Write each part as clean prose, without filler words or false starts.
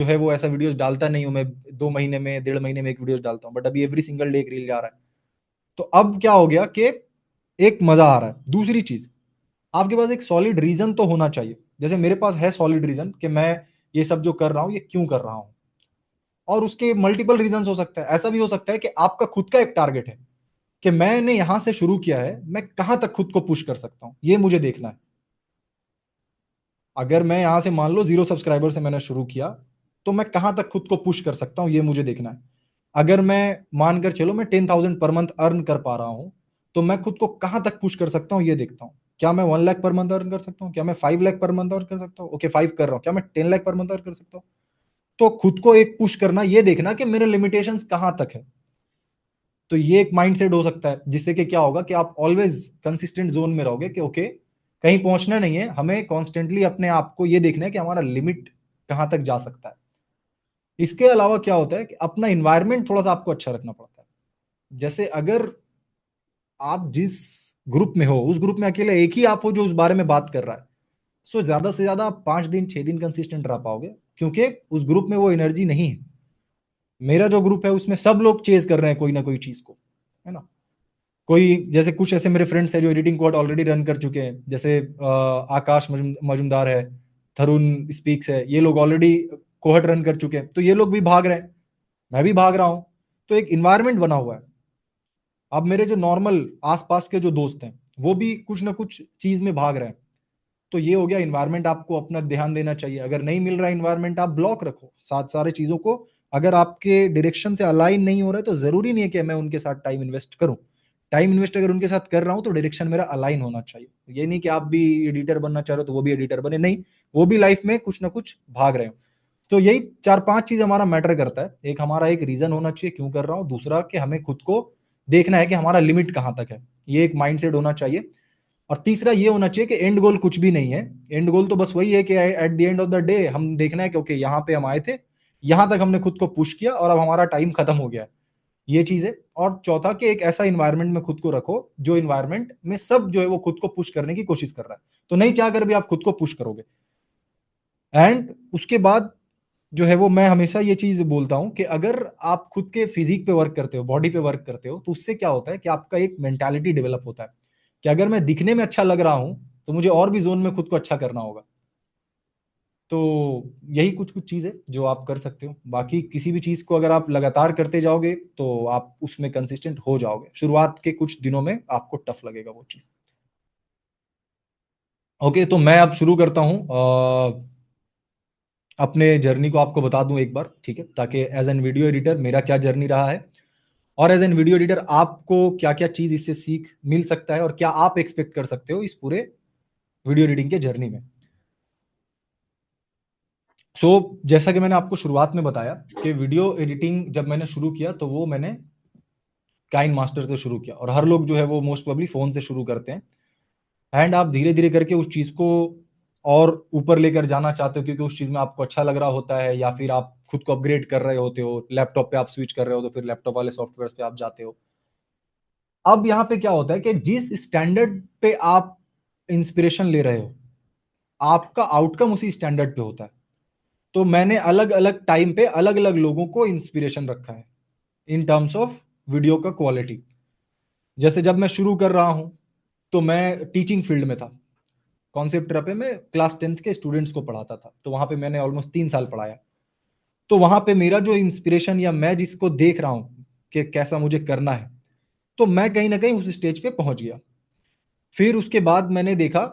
जो है वो ऐसा वीडियोस डालता नहीं हूं मैं, 2 महीने में 1.5 महीने में एक वीडियोस डालता हूं, बट अभी एवरी सिंगल डे एक रील जा रहा है। तो अब क्या हो गया कि एक मजा आ रहा है। दूसरी चीज, आपके पास एक सॉलिड रीजन तो होना चाहिए। जैसे मेरे पास है सॉलिड रीजन कि मैं ये सब जो कर रहा हूं ये क्यों कर रहा हूं, और उसके मल्टीपल रीजन हो सकता है। ऐसा भी हो सकता है कि आपका खुद का एक टारगेट है कि मैंने यहां से शुरू किया है, मैं कहां तक खुद को पुश कर सकता हूं, ये मुझे देखना है। अगर मैं यहां से मान लो 0 सब्सक्राइबर से मैंने शुरू किया, तो मैं कहां तक खुद को पुश कर सकता हूं, ये मुझे देखना है। अगर मैं मानकर चलो मैं 10,000 पर मंथ अर्न कर पा रहा हूं, तो मैं खुद को कहां तक पुश कर सकता हूं, ये देखता हूं। क्या मैं 1 लाख पर मंथ अर्न कर सकता हूं? क्या मैं 5 लाख पर मंथ अर्न कर सकता हूं? ओके, 5 कर रहा हूं, क्या मैं 10 लाख पर मंथ अर्न कर सकता हूं? तो खुद को एक पुश करना, ये देखना कि मेरे लिमिटेशंस कहां तक है। तो ये एक माइंडसेट हो सकता है, जिससे कि क्या होगा कि आप ऑलवेज कंसिस्टेंट जोन में रहोगे कि ओके, कहीं पहुंचना नहीं है, हमें कॉन्स्टेंटली अपने आप को ये देखना है कि हमारा लिमिट कहां तक जा सकता है। इसके अलावा क्या होता है कि अपना इन्वायरमेंट थोड़ा सा आपको अच्छा रखना पड़ता है। जैसे अगर आप जिस ग्रुप में हो, उस ग्रुप में अकेले एक ही आप हो जो उस बारे में बात कर रहा है, सो ज्यादा से ज्यादा आप 5 दिन 6 दिन कंसिस्टेंट रह पाओगे, क्योंकि उस ग्रुप में वो एनर्जी नहीं है। मेरा जो ग्रुप है उसमें सब लोग चेज कर रहे हैं कोई ना कोई चीज को, है ना। कोई जैसे कुछ ऐसे मेरे फ्रेंड्स हैं जो एडिटिंग कोड ऑलरेडी रन कर चुके हैं, जैसे आकाश मजुमदार है, थरुण स्पीक्स है, ये लोग ऑलरेडी कोहट रन कर चुके हैं, तो ये लोग भी भाग रहे हैं, मैं भी भाग रहा हूं। तो एक इन्वायरमेंट बना हुआ है। अब मेरे जो नॉर्मल आसपास के जो दोस्त हैं, वो भी कुछ ना कुछ चीज में भाग रहे हैं। तो ये हो गया इन्वायरमेंट, आपको अपना ध्यान देना चाहिए। अगर नहीं मिल रहा है इन्वायरमेंट, आप ब्लॉक रखो साथ सारे चीजों को। अगर आपके डायरेक्शन से अलाइन नहीं हो रहा है, तो जरूरी नहीं है कि मैं उनके साथ टाइम इन्वेस्ट करूं। टाइम इन्वेस्ट अगर उनके साथ कर रहा हूं, तो डायरेक्शन मेरा अलाइन होना चाहिए। ये नहीं कि आप भी एडिटर बनना चाह रहे हो तो वो भी एडिटर बने, नहीं, वो भी लाइफ में कुछ ना कुछ भाग रहे हो। तो यही 4-5 चीज हमारा मैटर करता है। एक हमारा एक रीजन होना चाहिए क्यों कर रहा हूं, दूसरा कि हमें खुद को देखना है कि हमारा लिमिट कहां तक है, ये एक माइंडसेट होना चाहिए। और तीसरा ये होना चाहिए कि एंड गोल कुछ भी नहीं है। एंड गोल तो बस वही है कि eight the end of the day हम देखना है कि ओके, यहाँ पे हम आए थे, यहां तक हमने खुद को पुश किया और अब हमारा टाइम खत्म हो गया है, ये चीज है। और चौथा कि एक ऐसा इन्वायरमेंट में खुद को रखो जो इन्वायरमेंट में सब जो है वो खुद को पुश करने की कोशिश कर रहा है, तो नहीं चाह कर भी आप खुद को पुश करोगे। एंड उसके बाद जो है वो मैं हमेशा ये चीज बोलता हूं कि अगर आप खुद के फिजिक पे वर्क करते हो, बॉडी पे वर्क करते हो, तो उससे क्या होता है कि आपका एक मेंटालिटी डेवलप होता है कि अगर मैं दिखने में अच्छा लग रहा हूं, तो मुझे और भी जोन में खुद को अच्छा करना होगा। तो यही कुछ कुछ चीज है जो आप कर सकते हो। बाकी किसी भी चीज को अगर आप लगातार करते जाओगे, तो आप उसमें कंसिस्टेंट हो जाओगे। शुरुआत के कुछ दिनों में आपको टफ लगेगा वो चीज। ओके, तो मैं अब शुरू करता हूं अपने जर्नी को आपको बता दूं एक बार, ठीक है, ताकि एज एन वीडियो एडिटर मेरा क्या जर्नी रहा है, और एज एन वीडियो एडिटर आपको क्या क्या चीज इससे सीख मिल सकता है, और क्या आप एक्सपेक्ट कर सकते हो इस पूरे वीडियो एडिटिंग के जर्नी में। जैसा कि मैंने आपको शुरुआत में बताया कि वीडियो एडिटिंग जब मैंने शुरू किया, तो वो मैंने काइन मास्टर से शुरू किया, और हर लोग जो है वो मोस्ट प्रोबेबली फोन से शुरू करते हैं। एंड आप धीरे धीरे करके उस चीज को और ऊपर लेकर जाना चाहते हो, क्योंकि उस चीज में आपको अच्छा लग रहा होता है, या फिर आप खुद को अपग्रेड कर रहे होते हो, लैपटॉप पे आप स्विच कर रहे हो, तो फिर लैपटॉप वाले सॉफ्टवेयर पे आप जाते हो। अब यहाँ पे क्या होता है कि जिस स्टैंडर्ड पे आप इंस्पिरेशन ले रहे हो, आपका आउटकम उसी स्टैंडर्ड पे होता है। तो मैंने अलग अलग टाइम पे अलग अलग लोगों को इंस्पिरेशन रखा है इन टर्म्स ऑफ वीडियो का क्वालिटी। जैसे जब मैं शुरू कर रहा हूं, तो मैं टीचिंग फील्ड में था। कॉन्सेप्ट पे मैं क्लास 10th के स्टूडेंट्स को पढ़ाता था, तो वहां पे मैंने ऑलमोस्ट 3 साल पढ़ाया। तो वहां पे मेरा जो इंस्पिरेशन, या मैं जिसको देख रहा हूं कि कैसा मुझे करना है, तो मैं कहीं ना कहीं उस स्टेज पे पहुंच गया। फिर उसके बाद मैंने देखा,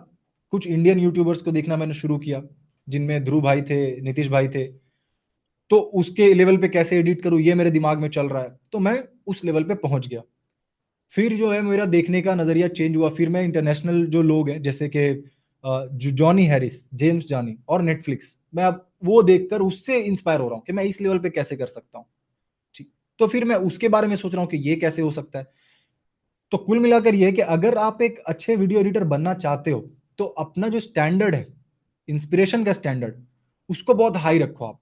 कुछ इंडियन यूट्यूबर्स को देखना मैंने शुरू किया, जिनमें ध्रुव भाई थे, नीतीश भाई थे। तो उसके लेवल पे कैसे एडिट करूं, ये मेरे दिमाग में चल रहा है, तो मैं उस लेवल पे पहुंच गया। फिर जो है मेरा देखने का नजरिया चेंज हुआ। फिर मैं इंटरनेशनल जो लोग हैं, जैसे कि जो जॉनी हैरिस, जेम्स जानी और नेटफ्लिक्स, मैं अब वो देखकर उससे इंस्पायर हो रहा हूँ कि मैं इस लेवल पे कैसे कर सकता हूँ। ठीक, तो फिर मैं उसके बारे में सोच रहा हूँ कि ये कैसे हो सकता है। तो कुल मिलाकर ये कि अगर आप एक अच्छे वीडियो एडिटर बनना चाहते हो, तो अपना जो स्टैंडर्ड है, इंस्पिरेशन का स्टैंडर्ड, उसको बहुत हाई रखो आप।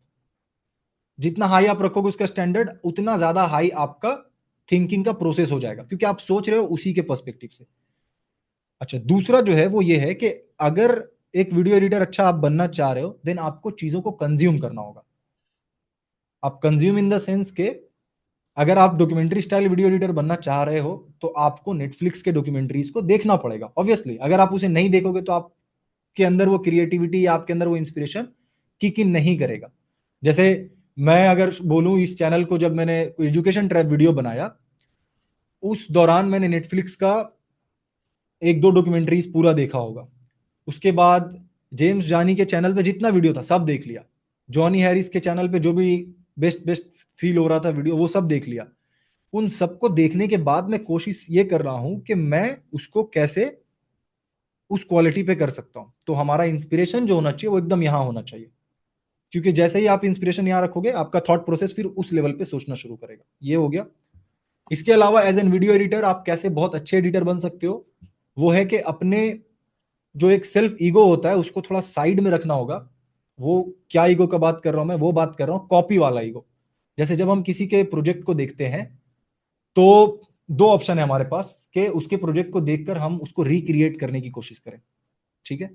जितना हाई आप रखोगे उसका स्टैंडर्ड, उतना ज्यादा हाई आपका थिंकिंग का प्रोसेस हो जाएगा, क्योंकि आप सोच रहे हो उसी के पर्सपेक्टिव से। अच्छा, दूसरा जो है वो ये है कि अगर एक वीडियो एडिटर अच्छा आप बनना चाह रहे हो, देन आपको चीजों को कंज्यूम करना होगा। आप कंज्यूम इन द सेंस के अगर आप डॉक्यूमेंट्री स्टाइल वीडियो एडिटर बनना चाह रहे हो तो आपको नेटफ्लिक्स के डॉक्यूमेंट्रीज को देखना पड़ेगा ऑब्वियसली। अगर आप उसे नहीं देखोगे तो आपके अंदर वो क्रिएटिविटी या आपके अंदर वो इंस्पिरेशन किक इन नहीं करेगा। जैसे मैं अगर बोलूं, इस चैनल को जब मैंने एजुकेशन ट्रैप वीडियो बनाया, उस दौरान मैंने नेटफ्लिक्स का एक दो डॉक्यूमेंट्रीज पूरा देखा होगा। उसके बाद जेम्स जानी के चैनल पे जितना वीडियो था सब देख लिया। जॉनी हैरिस के चैनल पे जो भी बेस्ट बेस्ट फील हो रहा था वीडियो, वो सब देख लिया। उन सबको देखने के बाद मैं कोशिश ये कर रहा हूं कि मैं उसको कैसे उस क्वालिटी पे कर सकता हूं। तो हमारा इंस्पिरेशन जो होना चाहिए वो एकदम यहां होना चाहिए, क्योंकि जैसे ही आप इंस्पिरेशन यहां रखोगे आपका थॉट प्रोसेस फिर उस लेवल पे सोचना शुरू करेगा। ये हो गया। इसके अलावा एज एन वीडियो एडिटर आप कैसे बहुत अच्छे एडिटर बन सकते हो, वो है कि अपने जो एक सेल्फ ईगो होता है उसको थोड़ा साइड में रखना होगा। वो क्या ईगो का बात कर रहा हूं मैं, वो बात कर रहा हूं कॉपी वाला ईगो। जैसे जब हम किसी के प्रोजेक्ट को देखते हैं तो दो ऑप्शन है हमारे पास कि उसके प्रोजेक्ट को देखकर हम उसको रिक्रिएट करने की कोशिश करें, ठीक है।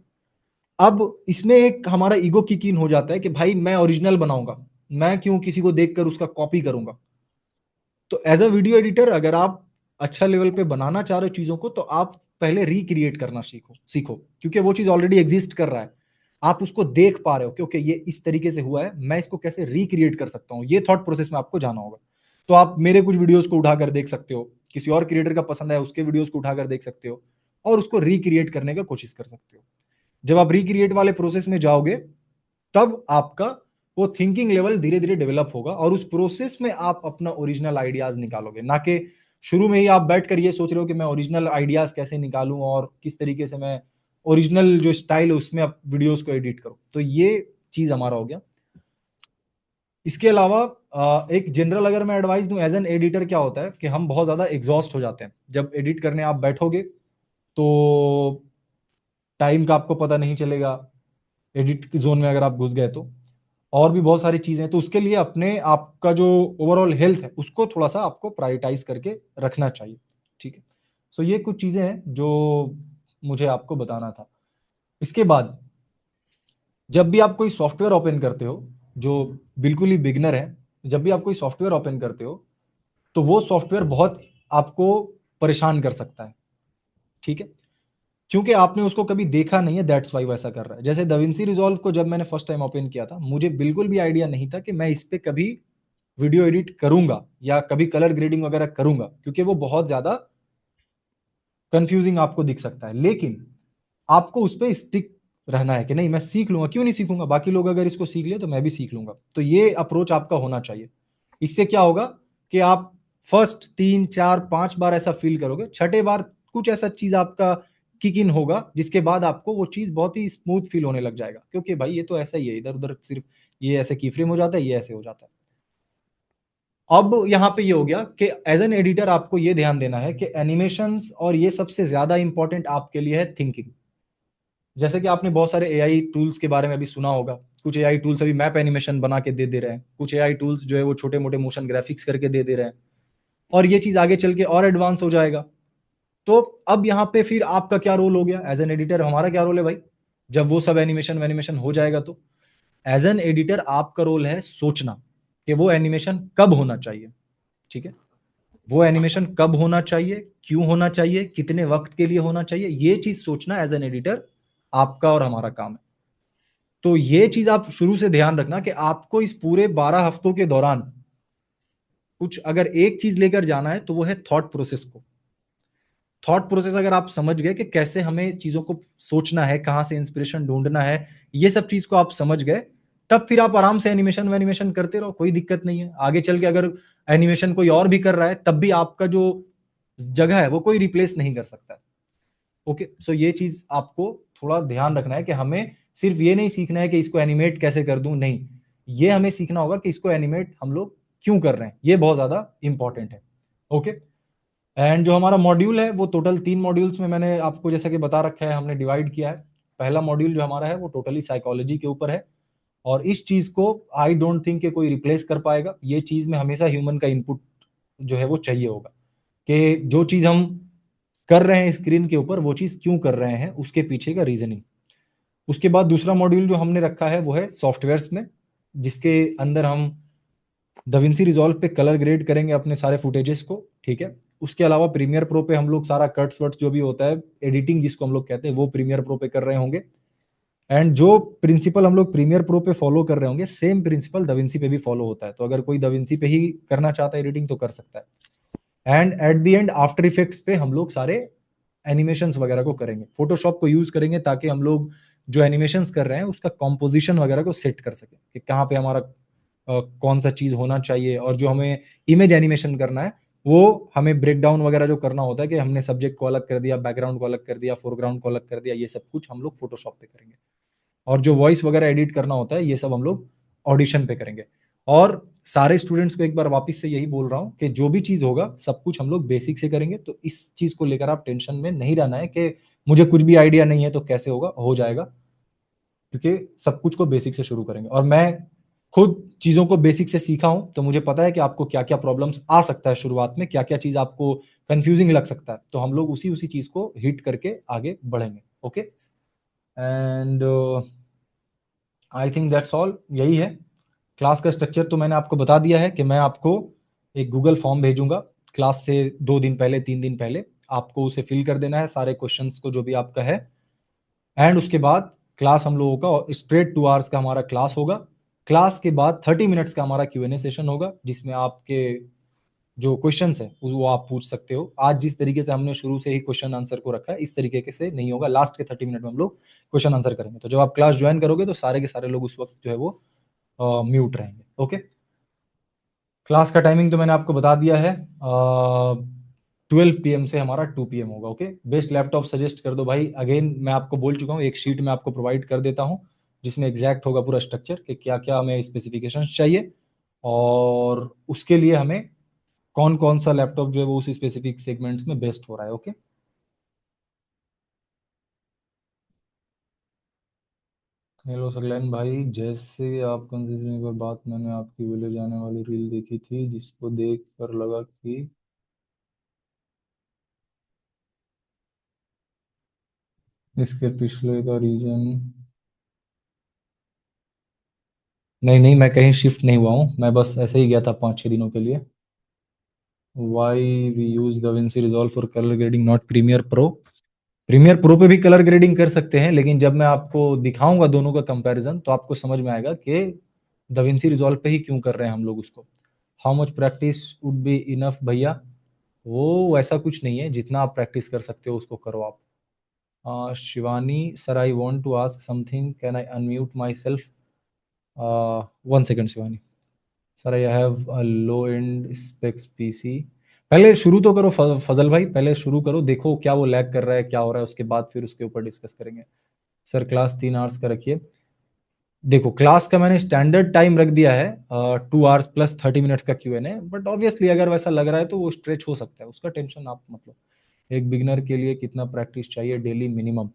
अब इसमें एक हमारा ईगो किक इन हो जाता है कि भाई मैं ओरिजिनल बनाऊंगा, मैं क्यों किसी को देखकर उसका कॉपी करूंगा। तो एज अ वीडियो एडिटर अगर आप अच्छा लेवल पे बनाना चाह रहे हो चीजों को, तो आप पहले रिक्रिएट करना सीखो, क्योंकि वो चीज ऑलरेडी एग्जिस्ट कर रहा है। आप उसको देख पा रहे हो कि ओके ये इस तरीके से हुआ है, मैं इसको कैसे रिक्रिएट कर सकता हूँ। ये थॉट प्रोसेस में आपको जाना होगा। तो आप मेरे कुछ वीडियोस को उठाकर देख सकते हो, किसी और क्रिएटर का पसंद है उसके वीडियोस को उठाकर देख सकते हो और उसको रिक्रिएट करने का कोशिश कर सकते हो। जब आप रिक्रिएट वाले प्रोसेस में जाओगे तब आपका वो थिंकिंग लेवल धीरे धीरे डेवलप होगा और उस प्रोसेस में आप अपना ओरिजिनल आइडियाज निकालोगे। ना कि शुरू में ही आप बैठ कर ये सोच रहे हो कि मैं ओरिजिनल आइडियाज कैसे निकालूं और किस तरीके से मैं ओरिजिनल जो स्टाइल है उसमें आप वीडियोस को एडिट करो। तो ये चीज हमारा हो गया। इसके अलावा एक जनरल अगर मैं एडवाइस दूं एज एन एडिटर, क्या होता है कि हम बहुत ज्यादा एग्जॉस्ट हो जाते हैं जब एडिट करने आप बैठोगे। तो टाइम का आपको पता नहीं चलेगा एडिट जोन में अगर आप घुस गए तो। और भी बहुत सारी चीजें हैं, तो उसके लिए अपने आपका जो ओवरऑल हेल्थ है उसको थोड़ा सा आपको प्रायोरिटाइज करके रखना चाहिए, ठीक है। सो ये कुछ चीजें हैं जो मुझे आपको बताना था। इसके बाद जब भी आप कोई सॉफ्टवेयर ओपन करते हो, जो बिल्कुल ही बिगनर है, जब भी आप कोई सॉफ्टवेयर ओपन करते हो तो वो सॉफ्टवेयर बहुत आपको परेशान कर सकता है, ठीक है। क्योंकि आपने उसको कभी देखा नहीं है, दैट्स वाई वैसा कर रहा है। जैसे DaVinci Resolve को जब मैंने फर्स्ट टाइम ओपन किया था, मुझे बिल्कुल भी आइडिया नहीं था कि मैं इस पे कभी वीडियो एडिट करूंगा या कभी कलर ग्रेडिंग वगैरह करूंगा, क्योंकि वो बहुत ज्यादा कंफ्यूजिंग आपको दिख सकता है। लेकिन आपको उस पर स्टिक रहना है कि नहीं मैं सीख लूंगा, क्यों नहीं सीखूंगा, बाकी लोग अगर इसको सीख लिया तो मैं भी सीख लूंगा। तो ये अप्रोच आपका होना चाहिए। इससे क्या होगा कि आप फर्स्ट 3 4 5 बार ऐसा फील करोगे, छठे बार कुछ ऐसा चीज आपका किक इन होगा जिसके बाद आपको वो चीज बहुत ही स्मूथ फील होने लग जाएगा, क्योंकि भाई ये तो ऐसा ही है, इधर उधर सिर्फ ये ऐसे की फ्रेम हो जाता है, ये ऐसे हो जाता है। अब यहाँ पे ये हो गया कि एज एन एडिटर आपको ये ध्यान देना है कि एनिमेशंस और ये सबसे ज्यादा इंपॉर्टेंट आपके लिए है थिंकिंग। जैसे कि आपने बहुत सारे एआई टूल्स के बारे में अभी सुना होगा। कुछ एआई टूल्स अभी मैप एनिमेशन बना के दे रहे हैं, कुछ एआई टूल्स जो है वो छोटे मोटे मोशन ग्राफिक्स करके दे रहे हैं, और ये चीज आगे चल के और एडवांस हो जाएगा। तो अब यहाँ पे फिर आपका क्या रोल हो गया एज एन एडिटर, हमारा क्या रोल है भाई, जब वो सब एनिमेशन वैनिमेशन हो जाएगा तो एज एन एडिटर आपका रोल है सोचना कि वो एनिमेशन कब होना चाहिए, ठीक है। वो एनिमेशन कब होना चाहिए, क्यों होना चाहिए, कितने वक्त के लिए होना चाहिए, ये चीज सोचना एज एन एडिटर आपका और हमारा काम है। तो ये चीज आप शुरू से ध्यान रखना कि आपको इस पूरे 12 हफ्तों के दौरान कुछ अगर एक चीज लेकर जाना है तो वो है थॉट प्रोसेस को। थॉट प्रोसेस अगर आप समझ गए कि कैसे हमें चीजों को सोचना है, कहां से इंस्पिरेशन ढूंढना है, ये सब चीज को आप समझ गए, तब फिर आप आराम से एनिमेशन वैनिमेशन करते रहो, कोई दिक्कत नहीं है। आगे चल के अगर एनिमेशन कोई और भी कर रहा है तब भी आपका जो जगह है वो कोई रिप्लेस नहीं कर सकता है। ओके, सो ये चीज आपको थोड़ा ध्यान रखना है कि हमें सिर्फ ये नहीं सीखना है कि इसको एनिमेट कैसे कर दूं, नहीं, ये हमें सीखना होगा कि इसको एनिमेट हम लोग क्यों कर रहे हैं, ये बहुत ज्यादा इंपॉर्टेंट है। ओके, एंड जो हमारा मॉड्यूल है वो टोटल 3 मॉड्यूल्स में मैंने आपको जैसा कि बता रखा है, हमने डिवाइड किया है। पहला मॉड्यूल जो हमारा है वो टोटली साइकोलॉजी के ऊपर है, और इस चीज को आई डोंट थिंक कि कोई रिप्लेस कर पाएगा। ये चीज में हमेशा ह्यूमन का इनपुट जो है वो चाहिए होगा, कि जो चीज हम कर रहे हैं स्क्रीन के ऊपर वो चीज क्यों कर रहे हैं, उसके पीछे का रीजनिंग। उसके बाद दूसरा मॉड्यूल जो हमने रखा है वो है सॉफ्टवेयर्स में, जिसके अंदर हम DaVinci Resolve पे कलर ग्रेड करेंगे अपने सारे फुटेजेस को, ठीक है। उसके अलावा प्रीमियर प्रो पे हम लोग सारा कट्स वट्स जो भी होता है, एडिटिंग जिसको हम लोग कहते हैं, वो प्रीमियर प्रो पे कर रहे होंगे। एंड जो प्रिंसिपल हम लोग प्रीमियर प्रो पे फॉलो कर रहे होंगे, सेम प्रिंसिपल DaVinci पे भी फॉलो होता है। तो अगर कोई DaVinci पे ही करना चाहता है एडिटिंग तो कर सकता है। And eight the and after effects पे हम लोग सारे एनिमेशंस वगैरह को करेंगे, फोटोशॉप को यूज करेंगे ताकि हम लोग जो एनिमेशंस कर रहे हैं उसका कॉम्पोजिशन वगैरह को सेट कर सके कि कहाँ पे हमारा कौन सा चीज होना चाहिए। और जो हमें इमेज एनिमेशन करना है वो हमें ब्रेक डाउन वगैरह जो करना होता है कि हमने सब्जेक्ट को अलग कर दिया, बैकग्राउंड को अलग कर दिया, फोरग्राउंड को अलग कर दिया, ये सब कुछ हम लोग फोटोशॉप पे करेंगे। और जो वॉइस वगैरह एडिट करना होता है ये सब हम लोग ऑडिशन पे करेंगे। और सारे स्टूडेंट्स को एक बार वापस से यही बोल रहा हूँ कि जो भी चीज होगा सब कुछ हम लोग बेसिक से करेंगे। तो इस चीज को लेकर आप टेंशन में नहीं रहना है कि मुझे कुछ भी आइडिया नहीं है तो कैसे होगा, हो जाएगा। क्योंकि सब कुछ को बेसिक से शुरू करेंगे और मैं खुद चीजों को बेसिक से सीखा हूं, तो मुझे पता है कि आपको क्या क्या प्रॉब्लम्स आ सकता है शुरुआत में, क्या क्या चीज आपको कंफ्यूजिंग लग सकता है। तो हम लोग उसी उसी चीज को हिट करके आगे बढ़ेंगे। Okay, and I think that's all, यही है। क्लास का स्ट्रक्चर तो मैंने आपको बता दिया है कि मैं आपको एक गूगल फॉर्म भेजूंगा क्लास से 2 दिन पहले, 3 दिन पहले। आपको उसे फिल कर देना है, सारे क्वेश्चंस को जो भी आपका है। एंड उसके बाद क्लास हम लोगों का स्ट्रेट 2 आवर्स का हमारा क्लास होगा। क्लास के बाद 30 मिनट्स का हमारा Q&A सेशन होगा, जिसमें आपके जो क्वेश्चंस है वो आप पूछ सकते हो। आज जिस तरीके से हमने शुरू से ही क्वेश्चन आंसर को रखा है, इस तरीके के से नहीं होगा। लास्ट के 30 मिनट में हम लोग क्वेश्चन आंसर करेंगे। तो जब आप क्लास ज्वाइन करोगे तो सारे के सारे लोग उस वक्त जो है वो म्यूट रहेंगे। ओके, क्लास का टाइमिंग तो मैंने आपको बता दिया है, 12 PM से हमारा 2 PM होगा। ओके, बेस्ट लैपटॉप सजेस्ट कर दो भाई। अगेन मैं आपको बोल चुका हूँ, एक शीट में आपको प्रोवाइड कर देता हूँ जिसमें एग्जैक्ट होगा पूरा स्ट्रक्चर कि क्या क्या हमें स्पेसिफिकेशन चाहिए और उसके लिए हमें कौन कौन सा लैपटॉप जो है वो उस स्पेसिफिक सेगमेंट्स में बेस्ट हो रहा है। ओके, हेलो सगलैन भाई, जैसे आप कंसिडरिंग पर बात, मैंने आपकी वीडियो जाने वाली रील देखी थी जिसको देख कर लगा कि इसके पिछले का रीजन। नहीं नहीं, मैं कहीं शिफ्ट नहीं हुआ हूँ, मैं बस ऐसे ही गया था 5-6 दिनों के लिए। Why we use DaVinci Resolve for colour grading not Premiere Pro? Premiere Pro पे भी कलर ग्रेडिंग कर सकते हैं, लेकिन जब मैं आपको दिखाऊंगा दोनों का कंपैरिजन तो आपको समझ में आएगा कि DaVinci Resolve पे ही क्यों कर रहे हैं हम लोग उसको। How much practice would be enough भैया? वो वैसा कुछ नहीं है, जितना आप प्रैक्टिस कर सकते हो उसको करो आप। Shivani sir, I want to ask something, can I unmute myself? 1 second Shivani. Sir I have a low end specs PC. पहले शुरू तो करो फजल भाई, पहले शुरू करो, देखो क्या वो लैग कर रहा है, क्या हो रहा है, उसके बाद फिर उसके ऊपर डिस्कस करेंगे। सर क्लास 3 आवर्स का रखिए। देखो क्लास का मैंने स्टैंडर्ड टाइम रख दिया है 2 आवर्स प्लस 30 मिनट्स का Q&A, बट ऑब्वियसली अगर वैसा लग रहा है तो वो स्ट्रेच हो सकता है, उसका टेंशन आप मतलब। एक बिगनर के लिए कितना प्रैक्टिस चाहिए डेली मिनिमम?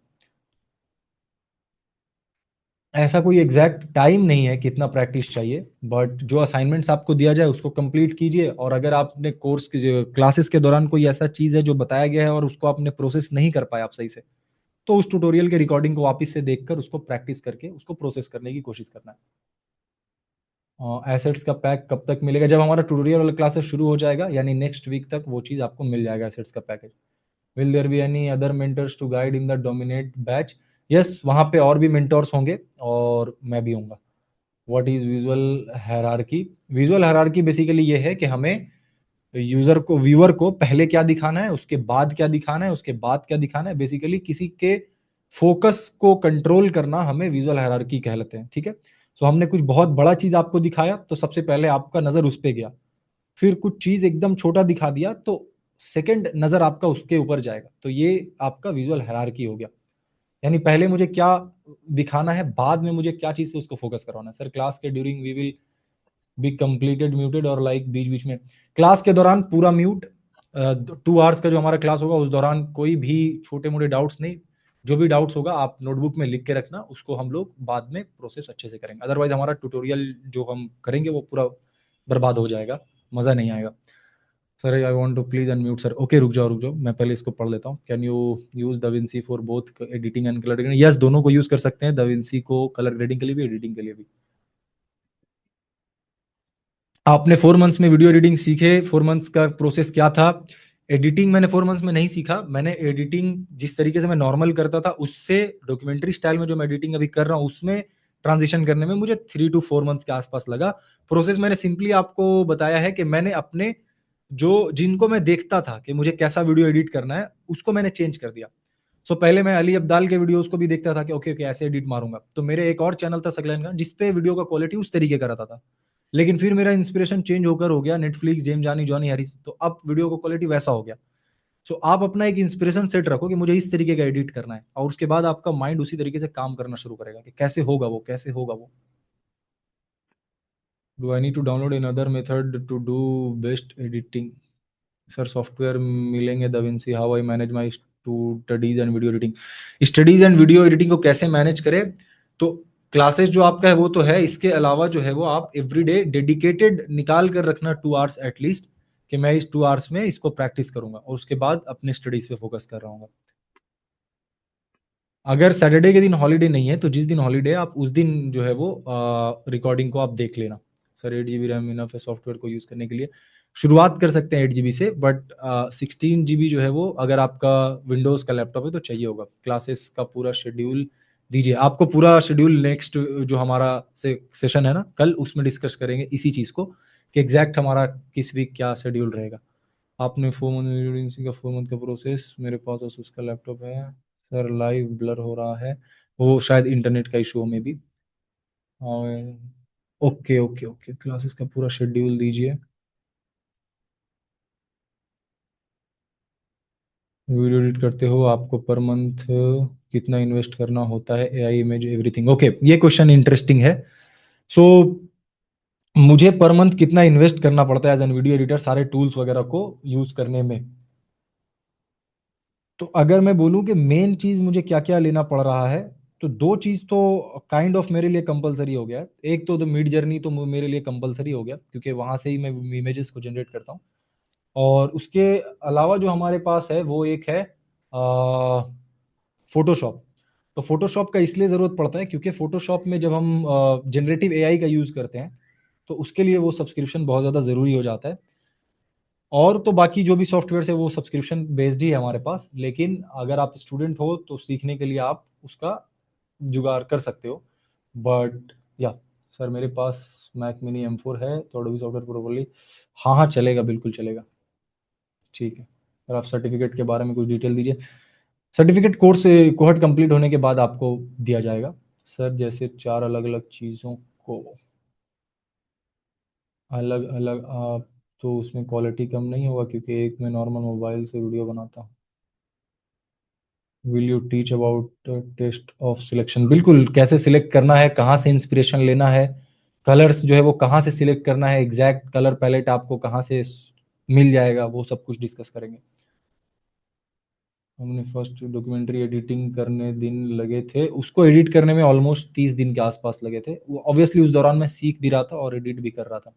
ऐसा कोई एग्जैक्ट टाइम नहीं है कितना प्रैक्टिस चाहिए, बट जो असाइनमेंट्स आपको दिया जाए उसको कंप्लीट कीजिए। और अगर आपने कोर्स की क्लासेस के दौरान कोई ऐसा चीज है जो बताया गया है और उसको आपने प्रोसेस नहीं कर पाया आप सही से, तो उस ट्यूटोरियल के रिकॉर्डिंग को वापस से देखकर उसको प्रैक्टिस करके उसको प्रोसेस करने की कोशिश करना है। एसेट्स का पैक कब तक मिलेगा? जब हमारा ट्यूटोरियल वाला क्लासेस शुरू हो जाएगा, यानी नेक्स्ट वीक तक वो चीज आपको मिल जाएगा, एसेट्स का package. Will there be any other mentors to guide in the dominate batch? Yes, वहां पे और भी मेंटर्स होंगे और मैं भी हूँगा। What is visual hierarchy? Visual hierarchy basically ये है कि हमें यूजर को, व्यूअर को पहले क्या दिखाना है, उसके बाद क्या दिखाना है, उसके बाद क्या दिखाना है। बेसिकली किसी के फोकस को कंट्रोल करना हमें विजुअल हायरार्की कहलाते हैं, ठीक है। तो हमने कुछ बहुत बड़ा चीज आपको दिखाया तो सबसे पहले आपका नजर उस पे गया, फिर कुछ चीज एकदम छोटा दिखा दिया तो सेकंड नजर आपका उसके ऊपर जाएगा। तो ये आपका विजुअल हायरार्की हो गया। यानी पहले मुझे क्या दिखाना है, बाद में मुझे क्या चीज पे उसको फोकस करवाना है। सर क्लास के during we will be completed muted और लाइक बीच बीच में? क्लास के दौरान पूरा म्यूट। 2 आवर्स का जो हमारा क्लास होगा उस दौरान कोई भी छोटे मोटे डाउट्स नहीं। जो भी डाउट्स होगा आप नोटबुक में लिख के रखना, उसको हम लोग बाद में प्रोसेस अच्छे से करेंगे। अदरवाइज हमारा ट्यूटोरियल जो हम करेंगे वो पूरा बर्बाद हो जाएगा, मजा नहीं आएगा। Sir I want to please unmute sir. Okay, रुक जाओ, मैं पहले इसको पढ़ लेता हूँ। Can you use DaVinci for both editing and colour grading? Yes, दोनों को यूज कर सकते हैं, DaVinci को कलर ग्रेडिंग के लिए भी, एडिटिंग के लिए भी। आपने 4 मंथ्स में वीडियो एडिटिंग सीखे, 4 मंथ्स का प्रोसेस क्या था? एडिटिंग मैंने 4 मंथ्स में नहीं सीखा, मैंने एडिटिंग जिस तरीके से मैं नॉर्मल करता था, उससे डॉक्यूमेंट्री स्टाइल में जो मैं एडिटिंग अभी कर रहा हूँ, उसमें ट्रांजिशन करने में मुझे 3 टू 4 मंथ्स के आसपास लगा। प्रोसेस मैंने सिंपली आपको बताया है कि मैंने अपने जो जिनको मैं देखता था कि मुझे कैसा वीडियो एडिट करना है, उसको मैंने चेंज कर दिया। पहले मैं अली अब्दाल के वीडियोज़ को भी देखता था कि ओके, ओके ऐसे एडिट मारूँगा। तो मेरे एक और चैनल था सगलन का, जिस पे वीडियो का क्वालिटी उस तरीके का रहता था। लेकिन फिर मेरा इंस्पिरेशन चेंज होकर हो गया नेटफ्लिक्स, जेम जानी, जॉनी हैरिस, तो अब वीडियो का क्वालिटी वैसा हो गया। आप अपना एक इंस्पिरेशन सेट रखो कि मुझे इस तरीके का एडिट करना है, और उसके बाद आपका माइंड उसी तरीके से काम करना शुरू करेगा कि कैसे होगा वो, कैसे होगा वो। Do I need to download another method to do best editing? Sir software मिलेंगे DaVinci, how I manage my studies and video editing? Studies and video editing को कैसे मैनेज करें? तो क्लासेस जो आपका है वो तो है, इसके अलावा जो है वो आप एवरीडे डेडिकेटेड निकाल कर रखना 2 आवर्स एटलीस्ट, कि मैं इस 2 आवर्स में इसको प्रैक्टिस करूंगा और उसके बाद अपने स्टडीज पे फोकस कर रहा हूँ। अगर सैटरडे के दिन हॉलीडे नहीं है तो जिस दिन हॉलीडे आप उस दिन जो है वो रिकॉर्डिंग को आप देख लेना। सर 8 GB रैम इनफ है सॉफ्टवेयर को यूज करने के लिए? शुरुआत कर सकते हैं 8 GB से, बट 16 GB जो है वो अगर आपका विंडोज का लैपटॉप है तो चाहिए होगा। क्लासेस का पूरा शेड्यूल दीजिए, आपको पूरा शेड्यूल नेक्स्ट जो हमारा सेशन है ना कल, उसमें डिस्कस करेंगे इसी चीज को कि एग्जैक्ट हमारा किस वीक क्या शेड्यूल रहेगा। आपने 4 मंथ का 4 मंथ का प्रोसेस, मेरे पास asus का लैपटॉप है सर, लाइव ब्लर हो रहा है, वो शायद इंटरनेट का इशू में भी। ओके ओके ओके, क्लासेस का पूरा शेड्यूल दीजिए। वीडियो एडिट करते हो, आपको पर मंथ कितना इन्वेस्ट करना होता है? एआई इमेज एवरीथिंग, ओके, ये क्वेश्चन इंटरेस्टिंग है। सो मुझे पर मंथ कितना इन्वेस्ट करना पड़ता है एज एन वीडियो एडिटर सारे टूल्स वगैरह को यूज करने में? तो अगर मैं बोलूं कि मेन चीज मुझे क्या क्या लेना पड़ रहा है, तो दो चीज तो काइंड ऑफ मेरे लिए कंपलसरी हो गया है। एक तो द मिड जर्नी तो मेरे लिए कंपलसरी हो गया, क्योंकि वहां से ही मैं इमेजेस को जनरेट करता हूँ। और उसके अलावा जो हमारे पास है वो एक है फोटोशॉप। तो फोटोशॉप का इसलिए जरूरत पड़ता है क्योंकि फोटोशॉप में जब हम जनरेटिव एआई का यूज करते हैं, तो उसके लिए वो सब्सक्रिप्शन बहुत ज्यादा जरूरी हो जाता है। और तो बाकी जो भी सॉफ्टवेयर है वो सब्सक्रिप्शन बेस्ड ही है हमारे पास, लेकिन अगर आप स्टूडेंट हो तो सीखने के लिए आप उसका जुगाड़ कर सकते हो। बट या सर मेरे पास मैक मिनी M4 है तो अडोबी सॉफ्टवेयर प्रोपरली, हाँ हाँ चलेगा, बिल्कुल चलेगा। ठीक है सर, आप सर्टिफिकेट के बारे में कुछ डिटेल दीजिए। सर्टिफिकेट कोर्स कोहर्ट कंप्लीट होने के बाद आपको दिया जाएगा। सर जैसे 4 अलग अलग चीज़ों को अलग अलग आप, तो उसमें क्वालिटी कम नहीं होगा? क्योंकि एक में नॉर्मल मोबाइल से वीडियो बनाता हूँ। Will you teach about test of selection? बिल्कुल, कैसे सिलेक्ट करना है, कहाँ से इंस्पिरेशन लेना है, कलर्स जो है वो कहाँ से सिलेक्ट करना है, एग्जैक्ट कलर पैलेट आपको कहाँ से मिल जाएगा, वो सब कुछ डिस्कस करेंगे। हमने फर्स्ट डॉक्यूमेंट्री एडिटिंग करने दिन लगे थे, उसको एडिट करने में ऑलमोस्ट 30 दिन के आसपास लगे थे। वो ऑब्वियसली उस दौरान मैं सीख भी रहा था और एडिट भी कर रहा था।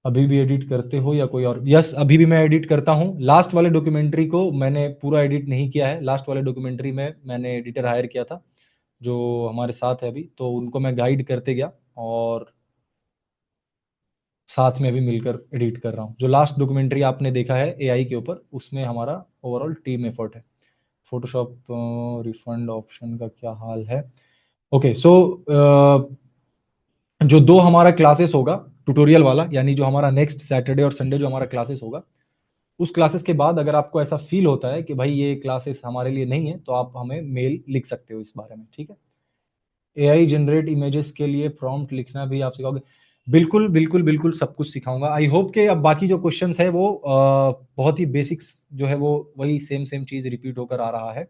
अभी भी एडिट करते हो या कोई और? यस, अभी भी मैं एडिट करता हूँ। लास्ट वाले डॉक्यूमेंट्री को मैंने पूरा एडिट नहीं किया है। लास्ट वाले डॉक्यूमेंट्री में मैंने एडिटर हायर किया था जो हमारे साथ है अभी, तो उनको मैं गाइड करते गया और साथ में अभी मिलकर एडिट कर रहा हूँ। जो लास्ट डॉक्यूमेंट्री आपने देखा है एआई के ऊपर, उसमें हमारा ओवरऑल टीम एफर्ट है। फोटोशॉप रिफंड ऑप्शन का क्या हाल है? ओके सो जो दो हमारा क्लासेस होगा ट्यूटोरियल वाला, यानी जो हमारा नेक्स्ट सैटरडे और संडे जो हमारा क्लासेस होगा, उस क्लासेस के बाद अगर आपको ऐसा फील होता है कि भाई ये क्लासेस हमारे लिए नहीं है, तो आप हमें मेल लिख सकते हो इस बारे में, ठीक है? एआई जनरेट इमेजेस के लिए प्रॉम्प्ट लिखना भी आप सिखाओगे? बिल्कुल बिल्कुल बिल्कुल, सब कुछ सिखाऊंगा। आई होप कि अब बाकी जो क्वेश्चंस है वो बहुत ही बेसिक्स जो है वो वही सेम सेम चीज रिपीट होकर आ रहा है।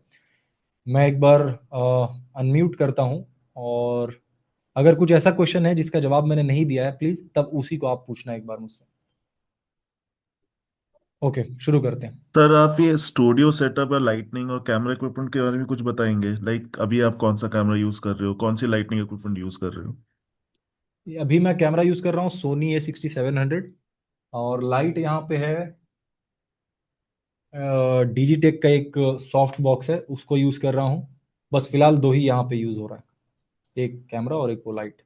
मैं एक बार अनम्यूट करता हूं, और अगर कुछ ऐसा क्वेश्चन है जिसका जवाब मैंने नहीं दिया है, प्लीज तब उसी को आप पूछना एक बार मुझसे। ओके, शुरू करते हैं। सर आप ये स्टूडियो सेटअप या लाइटनिंग और कैमरा इक्विपमेंट के बारे में कुछ बताएंगे? लाइक अभी आप कौन सा कैमरा यूज कर रहे हो, कौन सी लाइटनिंग इक्विपमेंट यूज कर रहे हो? अभी मैं कैमरा यूज कर रहा हूँ सोनी A6700, और लाइट यहाँ पे है डिजिटेक का एक सॉफ्ट बॉक्स है, उसको यूज कर रहा हूँ। बस फिलहाल दो ही यहाँ पे यूज हो रहा है, एक कैमरा और एक वो लाइट।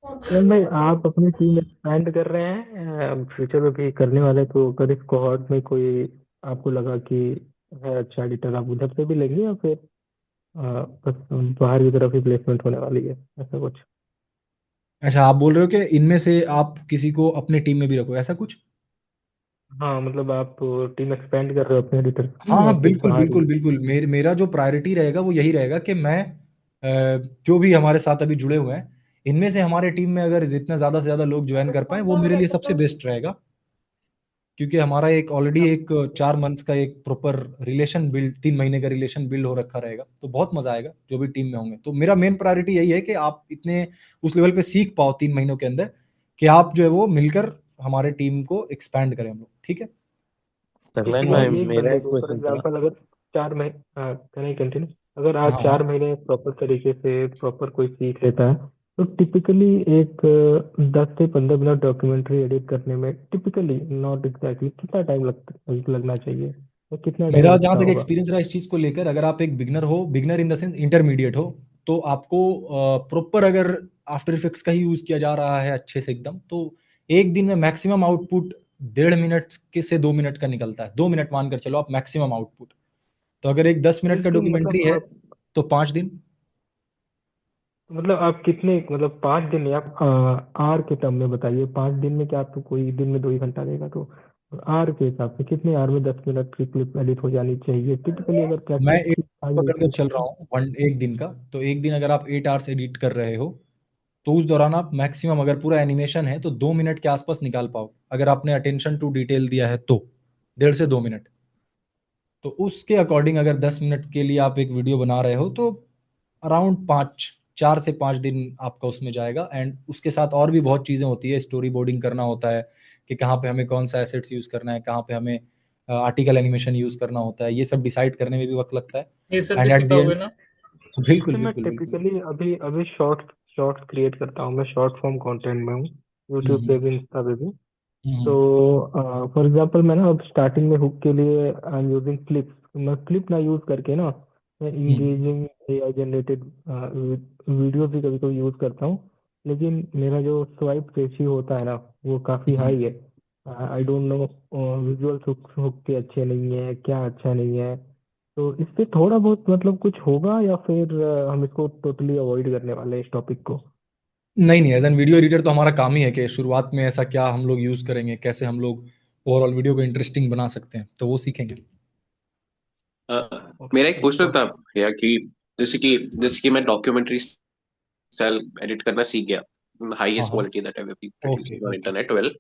करण भाई, आप अपनी टीम एक्सपेंड कर रहे हैं फ्यूचर में भी करने वाले, तो अगर इस कोहॉर्ट में कोई आपको लगा कि है अच्छा एडिटर, आप उधर से भी लेंगे या फिर बस बाहर की तरफ ही प्लेसमेंट होने वाली है, ऐसा कुछ? अच्छा, आप बोल रहे हो कि इनमें से आप किसी को अपने टीम में भी रखो, ऐसा कुछ? हाँ मतलब आप टीम एक्सपेंड कर रहे हो अपने एडिटर हाँ की या हाँ, फिर बिल्कुल बाहर ही? बिल्कुल बिल्कुल, मेरा जो प्रायोरिटी रहेगा वो यही रहेगा कि मैं जो भी हमारे साथ अभी जुड़े हुए हैं, इनमें से हमारे टीम में अगर जितना ज्यादा से ज्यादा लोग ज्वाइन कर पाए वो मेरे लिए सबसे बेस्ट रहेगा। क्योंकि हमारा एक ऑलरेडी एक 4 मंथ का एक प्रॉपर रिलेशन बिल्ड, 3 महीने का रिलेशन बिल्ड हो रखा रहेगा, तो बहुत मजा आएगा जो भी टीम में होंगे। तो मेरा मेन प्रायोरिटी यही है कि आप इतने उस लेवल पे सीख पाओ 3 महीनों के अंदर, कि आप जो है वो मिलकर हमारे टीम को एक्सपैंड करें हम लोग, ठीक है। सकलैन किसी भाई, एक मेरा बंदे एक को फॉर क्वेश्चन था। एग्जांपल अगर 4 महीने, कैन आई कंटिन्यू? अगर आज हाँ हाँ। 4 महीने प्रॉपर तरीके से प्रॉपर कोई सीख लेता है, तो टिपिकली एक 10 से 15 मिनट डॉक्यूमेंट्री एडिट करने में, टिपिकली नॉट एग्जैक्टली, कितना टाइम लगना चाहिए, या कितना टाइम मेरा जहां लगता तक होगा? एक्सपीरियंस रहा इस चीज को लेकर, अगर आप एक बिगनर हो, beginner in the sense intermediate हो, तो आपको प्रॉपर अगर आफ्टर इफेक्ट्स का ही यूज किया जा रहा है अच्छे से एकदम, तो एक दिन में मैक्सिमम आउटपुट 1.5 मिनट के से 2 मिनट का निकलता है। 2 मिनट मानकर चलो आप मैक्सिमम आउटपुट। तो अगर एक 10 मिनट एक का दिन डॉक्यूमेंट्री मतलब है आप, तो 5 दिन। मतलब आप कितने, मतलब 5 दिन, या आप आर के टर्म में बताइए, 5 दिन में क्या आपको कोई दिन में 2 ही घंटा देगा, तो आर के हिसाब से कितने आर में 10 मिनट की क्लिप एडिट हो जानी चाहिए टिपिकली, अगर मैं प्रैक्टिस एक की टाइम पकड़ कर बेसिस चल पे? रहा हूँ एक दिन का। तो एक दिन अगर आप 8 आवर्स एडिट कर रहे हो, तो उस दौरान आप मैक्सिमम, अगर पूरा एनिमेशन है तो 2 मिनट के आसपास निकाल पाओ, अगर आपने अटेंशन टू डिटेल दिया है तो 1.5 से 2 मिनट। तो उसके अकॉर्डिंग अगर 10 मिनट के लिए आप एक वीडियो बना रहे हो, तो अराउंड 4 से 5 दिन आपका उसमें जाएगा। एंड उसके साथ और भी बहुत चीज़ें होती है, स्टोरी बोर्डिंग करना होता है कि कहाँ पे हमें कौन सा एसेट्स यूज़ करना है, कहाँ पे हमें आर्टिकल एनिमेशन यूज़ करना होता है, ये सब डिसाइड करने में भी वक्त लगता है। ये सब एंड भी एट द सिखाओगे एंड, ना? जैसे बिल्कुल मैं बिल्कुल बिल्कुल। टिपिकली अभी अभी शॉर्ट्स क्रिएट करता हूँ, मैं शॉर्ट फॉर्म कंटेंट में हूँ, यूट्यूब पे हम्म भी, इंस्टा पे भी। तो हम्म फॉर एग्जांपल मैं ना अब स्टार्टिंग में हुक के लिए आई एम यूजिंग क्लिप्स। मैं क्लिप ना यूज करके ना, मैं हम्म इंगेजिंग एआई जनरेटेड वीडियो भी कभी कभी यूज करता हूँ, लेकिन मेरा जो स्वाइप रेशियो होता है ना, वो काफी हम्म। हाई है। I don't know, visuals hook hook के अच्छे नहीं है क्या, अच्छा नहीं है, तो इस पे थोड़ा बहुत मतलब कुछ होगा, या फिर हम इसको टोटली अवॉइड करने वाले हैं इस टॉपिक को? नहीं नहीं, एज एन वीडियो एडिटर तो हमारा काम ही है कि शुरुआत में ऐसा क्या हम लोग यूज़ करेंगे, कैसे हम लोग ओवरऑल वीडियो को इंटरेस्टिंग बना सकते हैं, तो वो सीखेंगे। मेरा एक क्वेश्चन ओके। था भैया कि जैसे कि मैं डॉक्यूमेंट्री स्टाइल एडिट करना सीख गया, हाँ हाईएस्ट हाँ। Quality that I have been okay producing on okay. Internet well.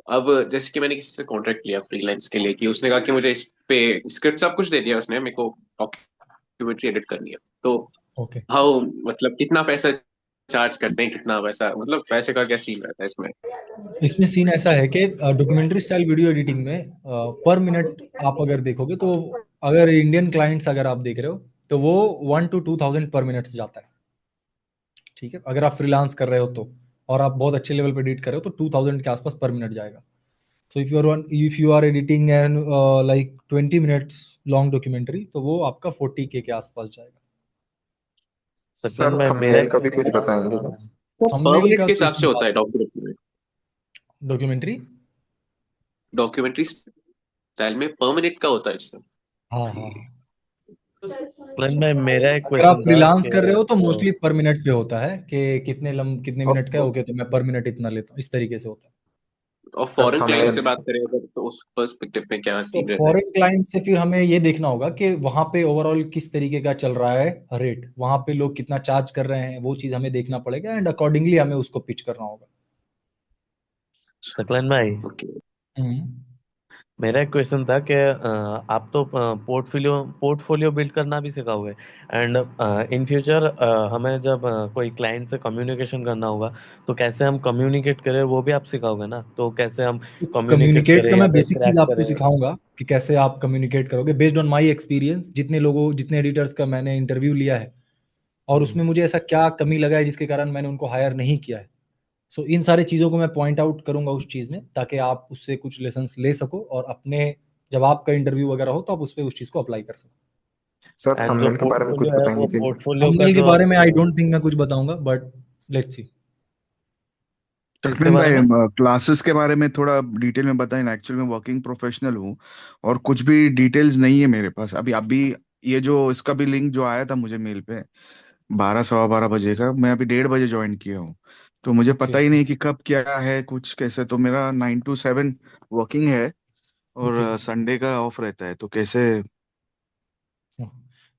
अब जैसे कि मैंने किसी से कॉन्ट्रैक्ट लिया फ्रीलांस के लिए, कि उसने कहा कि मुझे इस पे स्क्रिप्ट सब कुछ दे दिया उसने, मेरे को डॉक्यूमेंट्री एडिट करनी है। तो ओके, हाउ, मतलब कितना पैसा चार्ज करते हैं, कितना पैसा, मतलब पैसे का क्या सीन रहता है इसमें? इसमें सीन ऐसा है कि डॉक्यूमेंट्री स्टाइल वीडियो एडिटिंग में पर मिनट आप अगर देखोगे तो, अगर इंडियन क्लाइंट्स अगर आप देख रहे हो, तो वो 1 to 2,000 पर मिनट से जाता है। ठीक है, अगर आप फ्रीलांस कर रहे हो तो, और आप बहुत अच्छे लेवल पे एडिट कर रहे हो तो 2,000 के आसपास पर मिनट जाएगा। So if you are editing and like 20 minutes long documentary, तो वो आपका 40K के आसपास जाएगा। सकलैन सर भाई, मेरा थंबनेल एक का भी कुछ क्वेश्चन था। बताएंगे क्या? वो पर थंबनेल मिनट का के तो हिसाब से इसमें होता बात है नहीं। डॉक्यूमेंट्री में? डॉक्यूमेंट्री, डॉक्यूमेंट्री स्टाइल में पर मिनट का होता है इससे? हाँ हाँ हाँ। सकलैन भाई, मेरा एक अगर आप क्वेश्चन था फ्रीलांस कि कर रहे हो तो मोस्टली पर मिनट पे होता है कि कितने मिनट का है, और ओके तो मैं पर मिनट इतना लेता हूँ, इस तरीके से होता है। और सर फॉरेन क्लाइंट से थंबनेल, बात करें अगर, तो उस पर्सपेक्टिव में क्या तो सीन रहता है? फॉरेन क्लाइंट से फिर हमें ये देखना होगा कि वहां पे ओवरऑल किस तरीके का चल रहा है रेट, वहां पे लोग कितना चार्ज कर रहे हैं, वो चीज हमें देखना पड़ेगा, एंड अकॉर्डिंगली हमें उसको पिच करना होगा। सकलैन भाई, ओके। हम्म। मेरा एक क्वेश्चन था कि आप तो पोर्टफोलियो बिल्ड करना भी सिखाओगे, एंड इन फ्यूचर हमें जब कोई क्लाइंट से कम्युनिकेशन करना होगा, तो कैसे हम कम्युनिकेट करें वो भी आप सिखाओगे ना? तो कैसे हम तो कम्युनिकेट कम्युनिकेट करें का या मैं फिर बेसिक चीज क्रैक आपको करें? सिखाऊंगा कि कैसे आप कम्युनिकेट करोगे बेस्ड ऑन माय एक्सपीरियंस, जितने एडिटर्स का मैंने इंटरव्यू लिया है, और हम्म। उसमें मुझे ऐसा क्या कमी लगा है जिसके कारण मैंने उनको हायर नहीं किया है। सो इन सारी चीज़ों को मैं पॉइंट आउट करूंगा उस चीज़ में, ताकि आप उससे कुछ लेसन्स ले सको, और अपने जब आपका इंटरव्यू वगैरह हो तो आप उस पर उस चीज़ को अप्लाई कर सको। सर एंड जो थंबनेल के बारे में कुछ पोर्टफोलियो है, वो बताएंगे क्या? पोर्टफोलियो का थंबनेल के जो बारे में आई डोंट थिंक मैं कुछ बताऊंगा, बट लेट्स सी। इसके सलमान बारे में। भाई क्लासेस के बारे में थोड़ा डिटेल में बताएं ना। एक्चुअली मैं वर्किंग प्रोफेशनल हूँ और कुछ भी डिटेल्स नहीं है मेरे पास अभी ये जो इसका भी लिंक जो आया था मुझे मेल पे 12 सवा 12 बजे का, मैं अभी 1:30 बजे ज्वाइन किया हूँ। तो मुझे ओके पता ही नहीं कि कब क्या है कुछ कैसे। तो मेरा 9 to 7 वर्किंग है ओके। और संडे का ऑफ रहता है, तो कैसे?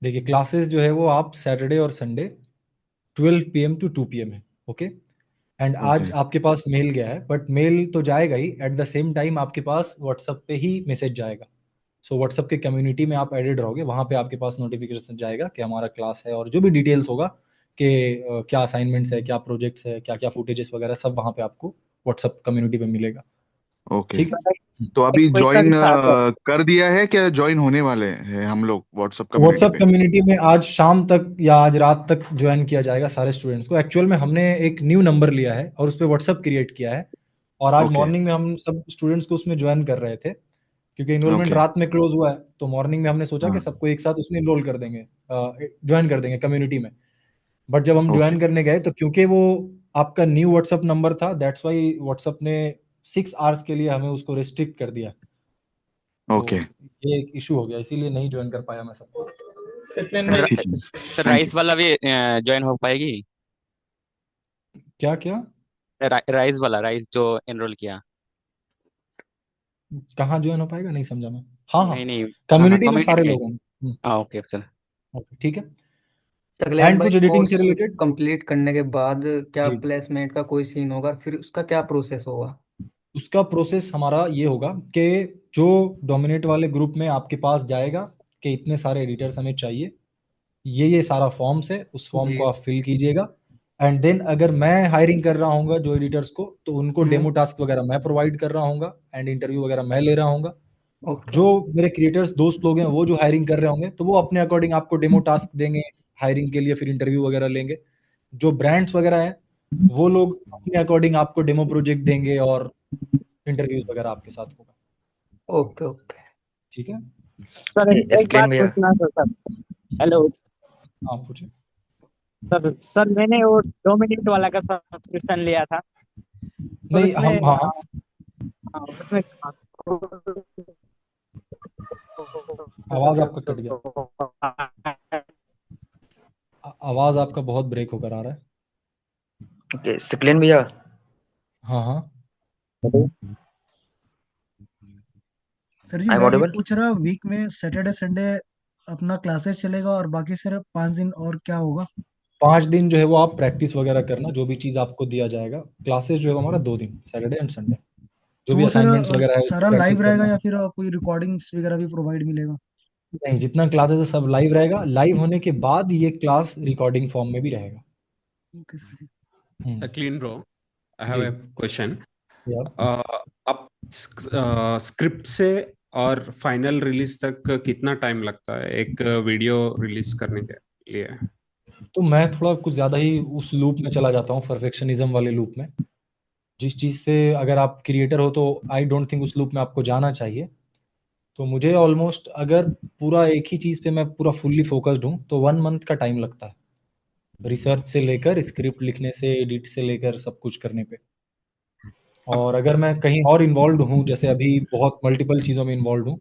देखिए क्लासेस जो है वो आप सैटरडे और संडे 12 PM to 2 PM है। ओके। एंड आज ओके आपके पास मेल गया है, बट मेल तो जाएगा ही, एट द सेम टाइम आपके पास व्हाट्सएप पे ही मैसेज जाएगा। सो व्हाट्सएप के कम्युनिटी में आप एडेड रहोगे, वहां पे आपके पास नोटिफिकेशन जाएगा कि हमारा क्लास है, और जो भी डिटेल्स होगा कि क्या असाइनमेंट्स है, क्या प्रोजेक्ट्स है, क्या क्या फुटेजेस वगैरह सब वहां पे आपको व्हाट्सएप कम्युनिटी पे मिलेगा। ओके। ठीक है। तो अभी क्वेश्चन ज्वाइन था सर। कर दिया है क्या? ज्वाइन होने वाले हैं हम लोग व्हाट्सएप कम्युनिटी व्हाट्सएप पे? कम्युनिटी में आज शाम तक या आज रात तक ज्वाइन किया जाएगा सारे स्टूडेंट्स को। एक्चुअल में हमने एक न्यू नंबर लिया है और उस पर व्हाट्सएप क्रिएट किया है, और आज ओके मॉर्निंग में हम सब स्टूडेंट्स को उसमें ज्वाइन कर रहे थे, क्योंकि इनरोलमेंट ओके। रात में क्लोज हुआ है। तो मॉर्निंग में हमने सोचा कि हाँ सबको एक साथ उसमें इनरोल कर देंगे, ज्वाइन कर देंगे कम्युनिटी में। बट जब हम ओके ज्वाइन करने गए तो क्योंकि वो आपका न्यू व्हाट्सएप नंबर था, दैट्स वाई व्हाट्सएप ने 6 आवर्स के लिए हमें उसको रिस्ट्रिक्ट कर दिया। तो ओके। ये एक इशू हो गया, इसीलिए नहीं ज्वाइन कर पाया मैं सबको। सचिन ठीक भाई, है, सर थैंक राइस यू। वाला भी ज्वाइन हो पाएगी? क्या क्या? राइस वाला, राइस जो एनरोल किया। कहाँ ज्वाइन हो पाएगा, नहीं समझा मैं। हाँ हाँ, नहीं नहीं, हाँ हाँ, कम्युनिटी में सारे कम्युनिटी में। लोग हैं। हाँ ओके सर। ओके ठीक है। अगलैन एंड भाई, कुछ एडिटिंग से कोर्स रिलेटेड। कंप्लीट करने के बाद क्या जी, प्लेसमेंट का कोई सीन होगा? फिर उसका क्या प्रोसेस होगा? उसका प्रोसेस हमारा ये होगा कि जो डोमिनेट वाले ग्रुप में आपके पास जाएगा कि इतने सारे एडिटर्स हमें चाहिए, ये सारा फॉर्म्स है, उस फॉर्म जी। को आप फिल कीजिएगा। एंड देन अगर मैं हायरिंग कर रहा हूँ जो एडिटर्स को, तो उनको डेमो टास्क वगैरह मैं प्रोवाइड कर रहा हूँ, एंड इंटरव्यू वगैरह मैं ले रहा हूँ। ओके जो मेरे क्रिएटर्स दोस्त लोग हैं वो जो हायरिंग कर रहे होंगे, तो वो अपने अकॉर्डिंग आपको डेमो टास्क देंगे हायरिंग के लिए, फिर इंटरव्यू वगैरह लेंगे। जो ब्रांड्स वगैरह हैं वो लोग अपने अकॉर्डिंग आपको डेमो प्रोजेक्ट देंगे, और इंटरव्यूज वगैरह आपके साथ होगा। ओके। ओके। ठीक है। सर एक डिसिप्लिन बात भैया। पूछना था सर। हेलो हाँ पूछे। सर। सर मैंने वो 2 मिनट वाला का सब्सक्रिप्शन लिया था, और नहीं उसमें हम हाँ उसमें आवाज आपका कट गया, आवाज आपका बहुत ब्रेक होकर आ रहा है। ओके डिसिप्लिन भैया। हाँ हाँ। सर जी आई एम मैं ये ऑडिबल। पूछ रहा, वीक में सैटरडे संडे अपना क्लासेस चलेगा और बाकी सिर्फ 5 दिन और क्या होगा? 5 दिन जो है वो आप प्रैक्टिस वगैरह करना, जो भी चीज आपको दिया जाएगा। क्लासेस जो है वो हमारा 2 दिन, सैटरडे एंड संडे। जो तो भी वो सर असाइनमेंट्स वगैरह है उसको सारा प्रैक्टिस लाइव रहेगा करना। या फिर कोई रिकॉर्डिंग्स वगैरह भी प्रोवाइड मिलेगा? नहीं, जितना क्लासेस है सब लाइव रहेगा। लाइव होने के बाद ये क्लास रिकॉर्डिंग फॉर्म में भी रहेगा। Okay sir ji. Clean bro, I have ji a question. यार। अब स्क्रिप्ट से और फाइनल रिलीज तक कितना टाइम लगता है एक वीडियो रिलीज करने के लिए? तो मैं थोड़ा कुछ ज्यादा ही उस लूप में चला जाता हूँ, परफेक्शनिज्म वाले लूप में। जिस चीज से अगर आप क्रिएटर हो तो आई डोंट थिंक उस लूप में आपको जाना चाहिए। तो मुझे ऑलमोस्ट अगर पूरा एक ही चीज पे मैं पूरा फुल्ली फोकस्ड हूँ तो 1 मंथ का टाइम लगता है, रिसर्च से लेकर स्क्रिप्ट लिखने से एडिट से लेकर सब कुछ करने पे। और अगर मैं कहीं और इन्वॉल्व हूँ, जैसे अभी बहुत मल्टीपल चीज़ों में इन्वॉल्व हूँ,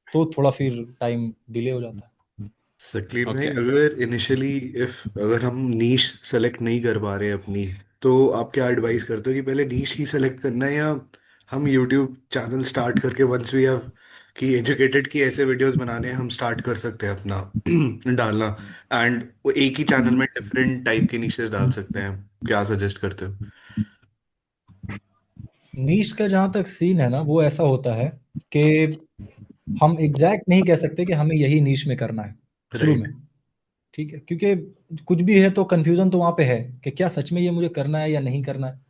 तो थोड़ा फिर टाइम डिले हो जाता है। सक्लीन भाई, Okay. अगर इनिशियली अगर हम नीश सेलेक्ट नहीं कर पा रहे हैं अपनी, तो आप क्या एडवाइस करते हो कि पहले नीश ही सेलेक्ट करना है, या हम यूट्यूब चैनल स्टार्ट करके वंस वी हैव कि एजुकेटेड की ऐसे वीडियोस बनाने हम स्टार्ट कर सकते हैं अपना डालना, एंड वो एक ही चैनल में डिफरेंट टाइप के नीशेस डाल सकते हैं? क्या सजेस्ट करते हो? नीश का जहाँ तक सीन है ना, वो ऐसा होता है कि हम एग्जैक्ट नहीं कह सकते कि हमें यही नीश में करना है शुरू राइट। में। ठीक है, क्योंकि कुछ भी है तो कंफ्यूजन तो वहाँ पे है कि क्या सच में ये मुझे करना है या नहीं करना है।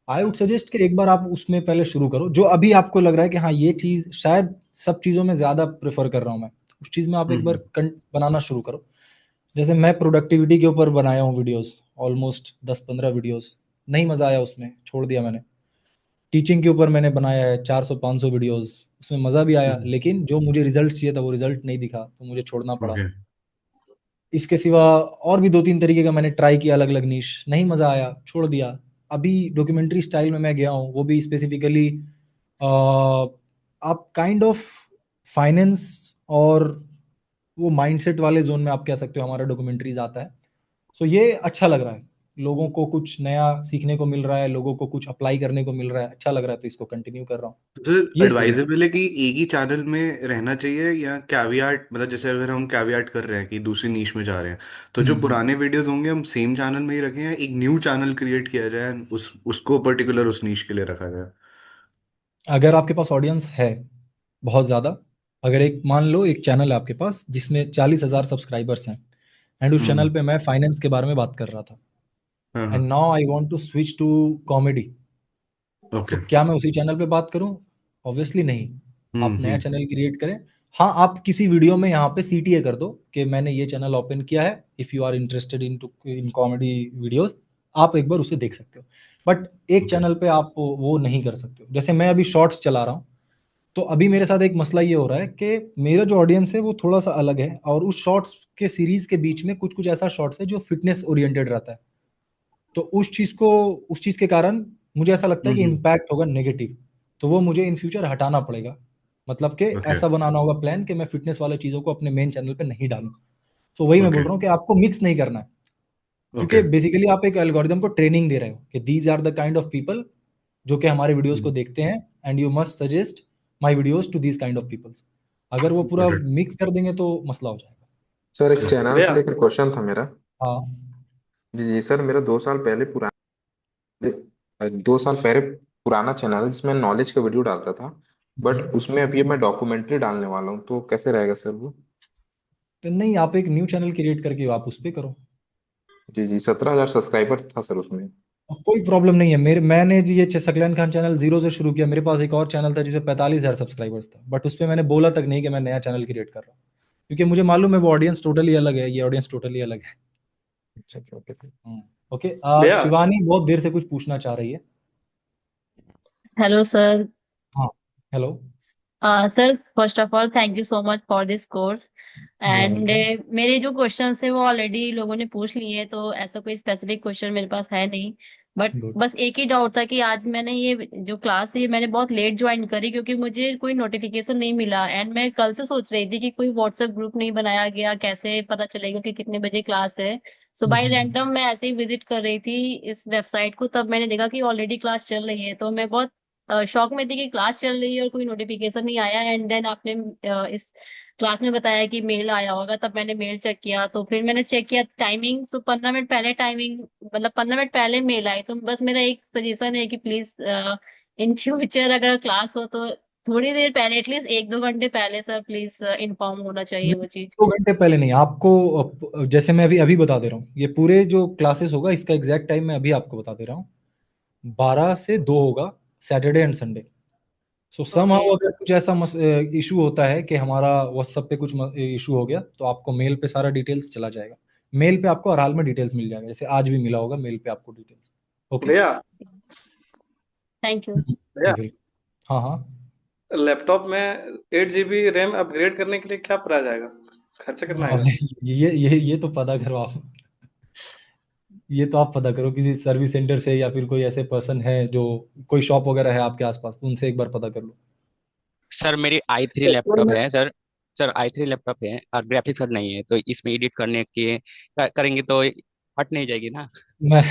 आई वुड सजेस्ट कि एक बार आप उसमें पहले शुरू करो, जो अभी आपको लग रहा है कि हाँ ये चीज़ शायद सब चीज़ों में ज़्यादा प्रेफर कर रहा हूँ मैं, उस चीज़ में आप एक बार बनाना शुरू करो। जैसे मैं प्रोडक्टिविटी के ऊपर बनाया हूँ वीडियोस, ऑलमोस्ट 10-15 वीडियोस, नहीं मज़ा आया उसमें, छोड़ दिया मैंने। टीचिंग के ऊपर मैंने बनाया है 400-500 वीडियोस, उसमें मज़ा भी आया, लेकिन जो मुझे रिजल्ट चाहिए था वो रिजल्ट नहीं दिखा, तो मुझे छोड़ना पड़ा। ओके। इसके सिवा और भी 2-3 तरीके का मैंने ट्राई किया, अलग अलग नीश, नहीं मज़ा आया, छोड़ दिया। अभी डॉक्यूमेंट्री स्टाइल में मैं गया हूँ, वो भी स्पेसिफिकली आप काइंड ऑफ फाइनेंस और वो माइंडसेट वाले जोन में आप कह सकते हो हमारा डॉक्यूमेंट्रीज आता है। सो ये अच्छा लग रहा है, लोगों को कुछ नया सीखने को मिल रहा है, लोगों को कुछ अप्लाई करने को मिल रहा है, अच्छा लग रहा है, तो इसको कंटिन्यू कर रहा हूँ। सर ये सही है। एडवाइजेबल है कि एक ही चैनल में रहना चाहिए या कैवियाट, मतलब जैसे अगर हम कैवियाट कर रहे हैं कि दूसरी नीश में जा रहे हैं, तो जो पुराने वीडियोस होंगे हम सेम चैनल में ही रखें या एक न्यू चैनल क्रिएट किया जाए and उसको पर्टिकुलर उस नीश के लिए रखा जाए? अगर आपके पास ऑडियंस है बहुत ज्यादा, अगर एक मान लो एक चैनल है आपके पास जिसमें 40,000 सब्सक्राइबर्स हैं एंड उस चैनल पे मैं फाइनेंस के बारे में बात कर रहा था हाँ and now I want to switch to comedy, okay. तो क्या मैं उसी चैनल पे बात करूं? ऑब्वियसली नहीं। आप नया चैनल क्रिएट करें। हाँ, आप किसी वीडियो में यहाँ पे CTA कर दो कि मैंने ये चैनल ओपन किया है, if you are interested in comedy videos, आप एक बार उसे देख सकते हो। बट एक चैनल पे आप वो नहीं कर सकते हो। जैसे मैं अभी शॉर्ट्स चला रहा हूँ, तो अभी मेरे साथ एक मसला ये हो रहा है कि मेरा जो ऑडियंस है वो थोड़ा सा अलग है, और उस शॉर्ट्स के सीरीज के बीच में कुछ कुछ ऐसा शॉर्ट्स है जो फिटनेस ओरिएंटेड रहता है, तो उस चीज के कारण मुझे ऐसा लगता है कि इम्पैक्ट होगा नेगेटिव, तो वो मुझे इन फ्यूचर हटाना पड़ेगा। मतलब कि ओके ऐसा बनाना होगा प्लान कि मैं फिटनेस वाले चीजों को अपने मेन चैनल पे नहीं डालूं। तो वही मैं बोल ओके रहा हूँ कि आपको मिक्स नहीं करना है, क्योंकि ओके बेसिकली आप एक एल्गोरिदम को ट्रेनिंग दे रहे हो कि these are the kind of people जो कि हमारे वीडियोस को देखते हैं, and you must suggest my videos to these kind of peoples. अगर वो पूरा ओके मिक्स कर देंगे तो मसला हो जाएगा। सर एक चैनल से भैया लेकर क्वेश्चन था मेरा। हाँ। जी जी सर, मेरा 2 साल पहले पुराना 2 साल पहले पुराना चैनल है जिसमें नॉलेज का वीडियो डालता था, बट उसमें अभी मैं डॉक्यूमेंट्री डालने वाला हूँ, तो कैसे रहेगा सर वो? तो नहीं, आप एक न्यू चैनल क्रिएट करके आप उस पर करो। जी जी, 17,000 सब्सक्राइबर था सर उसमें। कोई प्रॉब्लम नहीं है। मैंने जो ये सकलैन खान चैनल जीरो से शुरू किया, मेरे पास एक और चैनल था जिसमें 45,000 सब्सक्राइबर्स था, बट उस पर मैंने बोला तक नहीं कि मैं नया चैनल क्रिएट कर रहा हूँ, क्योंकि मुझे मालूम है वो ऑडियंस टोटली अलग है, ये ऑडियंस टोटली अलग है। अच्छा अच्छा, ओके सर। ओके। भैया शिवानी बहुत देर से कुछ पूछना चाह रही है। Hello, sir. हाँ, hello. Sir, first of all, thank you so much for this course. You are and welcome. मेरे जो क्वेश्चन है वो ऑलरेडी लोगों ने पूछ लिए हैं, तो ऐसा कोई स्पेसिफिक क्वेश्चन मेरे पास है नहीं। But good. बस एक ही डाउट था कि आज मैंने ये जो क्लास है ये मैंने बहुत लेट ज्वाइन करी, क्योंकि मुझे कोई नोटिफिकेशन नहीं मिला। एंड मैं कल से सोच रही थी कि कोई व्हाट्सएप ग्रुप नहीं बनाया गया, कैसे पता चलेगा कि कितने बजे क्लास है। सो बाय रैंडम मैं ऐसे ही विजिट कर रही थी इस वेबसाइट को, तब मैंने देखा कि ऑलरेडी क्लास चल रही है, तो मैं बहुत शौक में थी कि क्लास चल रही है और कोई नोटिफिकेशन नहीं आया। एंड देन आपने इस क्लास में बताया कि मेल आया होगा, तब मैंने मेल चेक किया, तो फिर मैंने चेक किया टाइमिंग, सो 15 मिनट पहले टाइमिंग, मतलब 15 मिनट पहले मेल आई। तो बस मेरा एक सजेशन है कि प्लीज इन फ्यूचर अगर क्लास हो तो थोड़ी देर पहले, एटलीस्ट 1-2 घंटे पहले सर प्लीज इन्फॉर्म होना चाहिए वो चीज। 2 घंटे पहले नहीं आपको, जैसे मैं अभी अभी बता दे रहा हूँ, ये पूरे जो क्लासेस होगा इसका एग्जैक्ट टाइम मैं अभी आपको बता दे रहा हूँ। 12 से 2 होगा, Saturday and Sunday. So somehow okay अगर कुछ ऐसा इशू होता है कि हमारा व्हाट्सएप पे कुछ इशू हो गया, तो आपको मेल पे सारा डिटेल्स चला जाएगा। मेल पे आपको हर हाल में डिटेल्स मिल जाएगा, जैसे आज भी मिला होगा मेल पे आपको डिटेल्स। ओके। भैया थैंक यू। भैया हाँ हाँ। लैपटॉप में 8 GB रैम अपग्रेड करने के लिए क्या प्राइस आएगा, खर्चा कितना आएगा? ये तो पता करो आप। ये तो आप पता करो किसी सर्विस सेंटर से, या फिर कोई ऐसे पर्सन है जो कोई शॉप वगैरह है आपके आसपास, तो उनसे एक बार पता कर लो। सर मेरी i3 लैपटॉप है सर। सर i3 लैपटॉप है और ग्राफिक्स कार्ड नहीं है, तो इसमें एडिट करने के करेंगे तो फट नहीं जाएगी ना? मैं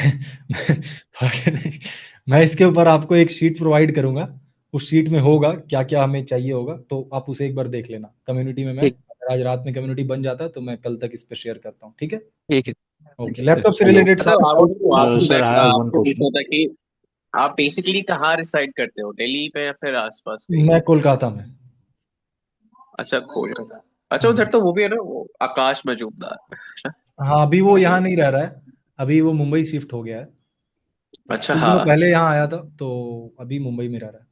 मैं इसके ऊपर आपको एक शीट प्रोवाइड करूंगा, उस शीट में होगा क्या क्या हमें चाहिए होगा, तो आप उसे एक बार देख लेना कम्युनिटी में। मैं ठीक अगर आज रात में कम्युनिटी बन जाता है तो मैं कल तक इस पे शेयर करता हूँ, ठीक है? ठीक है। ओके। लैपटॉप से हेलो रिलेटेड अच्छा, सारे I want to ask sir that, I have one आपको क्वेश्चन। पूछना था कि आप बेसिकली कहाँ रिसाइड करते हो, दिल्ली पे या फिर आसपास कहीं? मैं कोलकाता में। अच्छा, कोलकाता। अच्छा, उधर तो वो भी है ना, वो आकाश मजूमदार। हाँ, अभी वो यहाँ नहीं रह रहा है, अभी वो मुंबई शिफ्ट हो गया है। अच्छा, कुछ दिनों हाँ। पहले यहाँ आया था, तो अभी मुंबई में रह रहा है।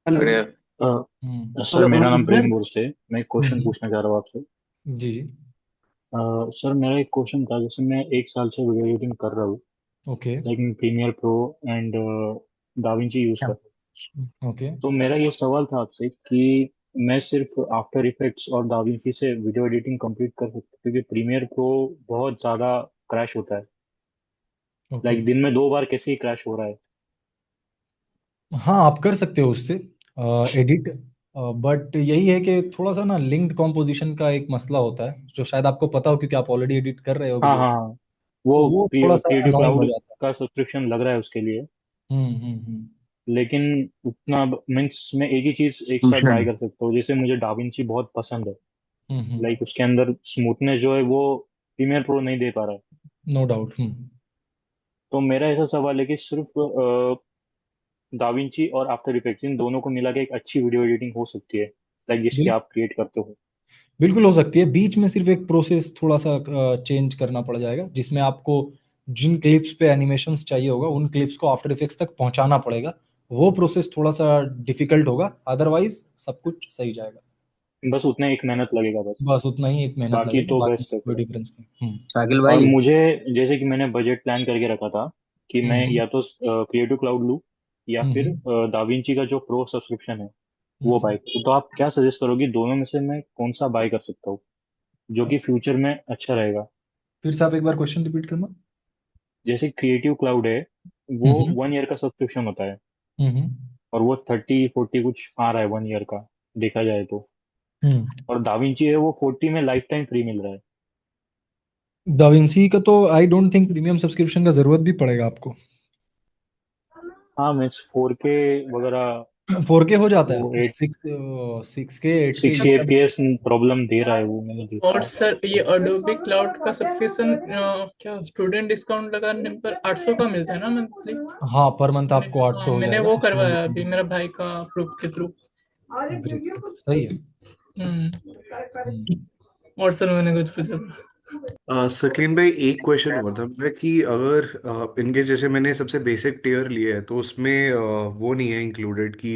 बढ़िया। सर मेरा नाम प्रेम बोरसे है। मैं एक क्वेश्चन हम्म, पूछना चाह रहा हूँ आपसे। जी जी। सर मेरा एक क्वेश्चन था, जैसे मैं 1 साल से वीडियो एडिटिंग कर रहा हूँ, ओके लाइक मैं Premiere Pro and DaVinci use कर रहा हूँ। ओके। तो मेरा ये सवाल था आपसे कि मैं सिर्फ आफ्टर इफेक्ट्स और डाविंची से वीडियो एडिटिंग कंप्लीट कर सकता हूँ, क्योंकि प्रीमियर प्रो बहुत ज़्यादा क्रैश होता है। ओके लाइक दिन में 2 बार कैसे ही क्रैश हो रहा है। हाँ, आप कर सकते हो उससे एडिट, बट यही है कि थोड़ा सा ना लिंक्ड कॉम्पोजिशन का एक मसला होता है, जो शायद आपको पता हो क्योंकि आप ऑलरेडी एडिट कर रहे हो हाँ वीडियो, हाँ हाँ, तो वो वो थोड़ा सा क्रिएटिव अनोइंग हो क्लाउड जाता का सब्सक्रिप्शन लग रहा है उसके लिए, है। हम्म। लेकिन उतना मीन्स मैं एक ही चीज एक साथ बाय कर सकता हूँ। जैसे मुझे डाविंची बहुत पसंद है, हम्म। लाइक उसके अंदर स्मूथनेस जो है वो प्रीमियर प्रो नहीं दे पा रहा है। No doubt. तो मेरा ऐसा सवाल है कि सिर्फ दाविंची और आफ्टर इफेक्ट्स इन दोनों को मिला के एक अच्छी वीडियो एडिटिंग हो सकती है, लाइक जिसकी बिल, आप क्रिएट करते हो। बिल्कुल हो सकती है। बीच में सिर्फ एक प्रोसेस थोड़ा सा चेंज करना पड़ जाएगा, जिसमें आपको जिन क्लिप्स पे एनिमेशंस चाहिए होगा उन क्लिप्स को आफ्टर इफेक्ट्स तक पहुंचाना पड़ेगा। वो प्रोसेस थोड़ा सा डिफिकल्ट होगा, अदरवाइज सब कुछ सही जाएगा। बस उतना एक मेहनत लगेगा बस, बस उतना ही एक मेहनत बाकी लगेगा, तो बाकी बेस्ट है कोई फिर। डिफरेंस नहीं। शाकिल और भाई। मुझे जैसे कि मैंने बजट प्लान करके रखा था कि मैं हम्म या तो क्रिएटिव क्लाउड लूँ या फिर हम्म दाविंची का जो प्रो सब्सक्रिप्शन है वो हम्म। बाय करूँ। तो आप क्या सजेस्ट करोगे दोनों में से मैं कौन सा बाय कर सकता हूँ जो कि फ्यूचर में अच्छा रहेगा? फिर से आप एक बार क्वेश्चन रिपीट करना। जैसे क्रिएटिव क्लाउड है वो हम्म 1 ईयर का सब्सक्रिप्शन होता है, हम्म और वो 30-40 कुछ आ रहा है 1 ईयर का देखा जाए तो। हम्म। और दाविंची है वो 40 में लाइफ टाइम फ्री मिल रहा है। दाविंसी का तो I don't think premium subscription का जरूरत भी पड़ेगा आपको। हाँ मीन्स 4K वगैरह 4K हो जाता वो है, 8 6K 8K 60 ये सब। FPS प्रॉब्लम दे रहा है वो मैंने देखा और है। सर ये अडोबी क्लाउड का सब्सक्रिप्शन क्या स्टूडेंट डिस्काउंट लगाने पर 800 का मिलता है ना मंथली? हाँ, पर मंथ आपको 800 हो मैंने जाएगा वो उसमें। करवाया अभी मेरा भाई का प्रूफ के थ्रू। ग्रेट, सही है। और सर मैंने कुछ पूछा था। सकीन भाई, एक क्वेश्चन हुआ था मेरा कि अगर इनके जैसे मैंने सबसे बेसिक टियर लिए है तो उसमें वो नहीं है इंक्लूडेड कि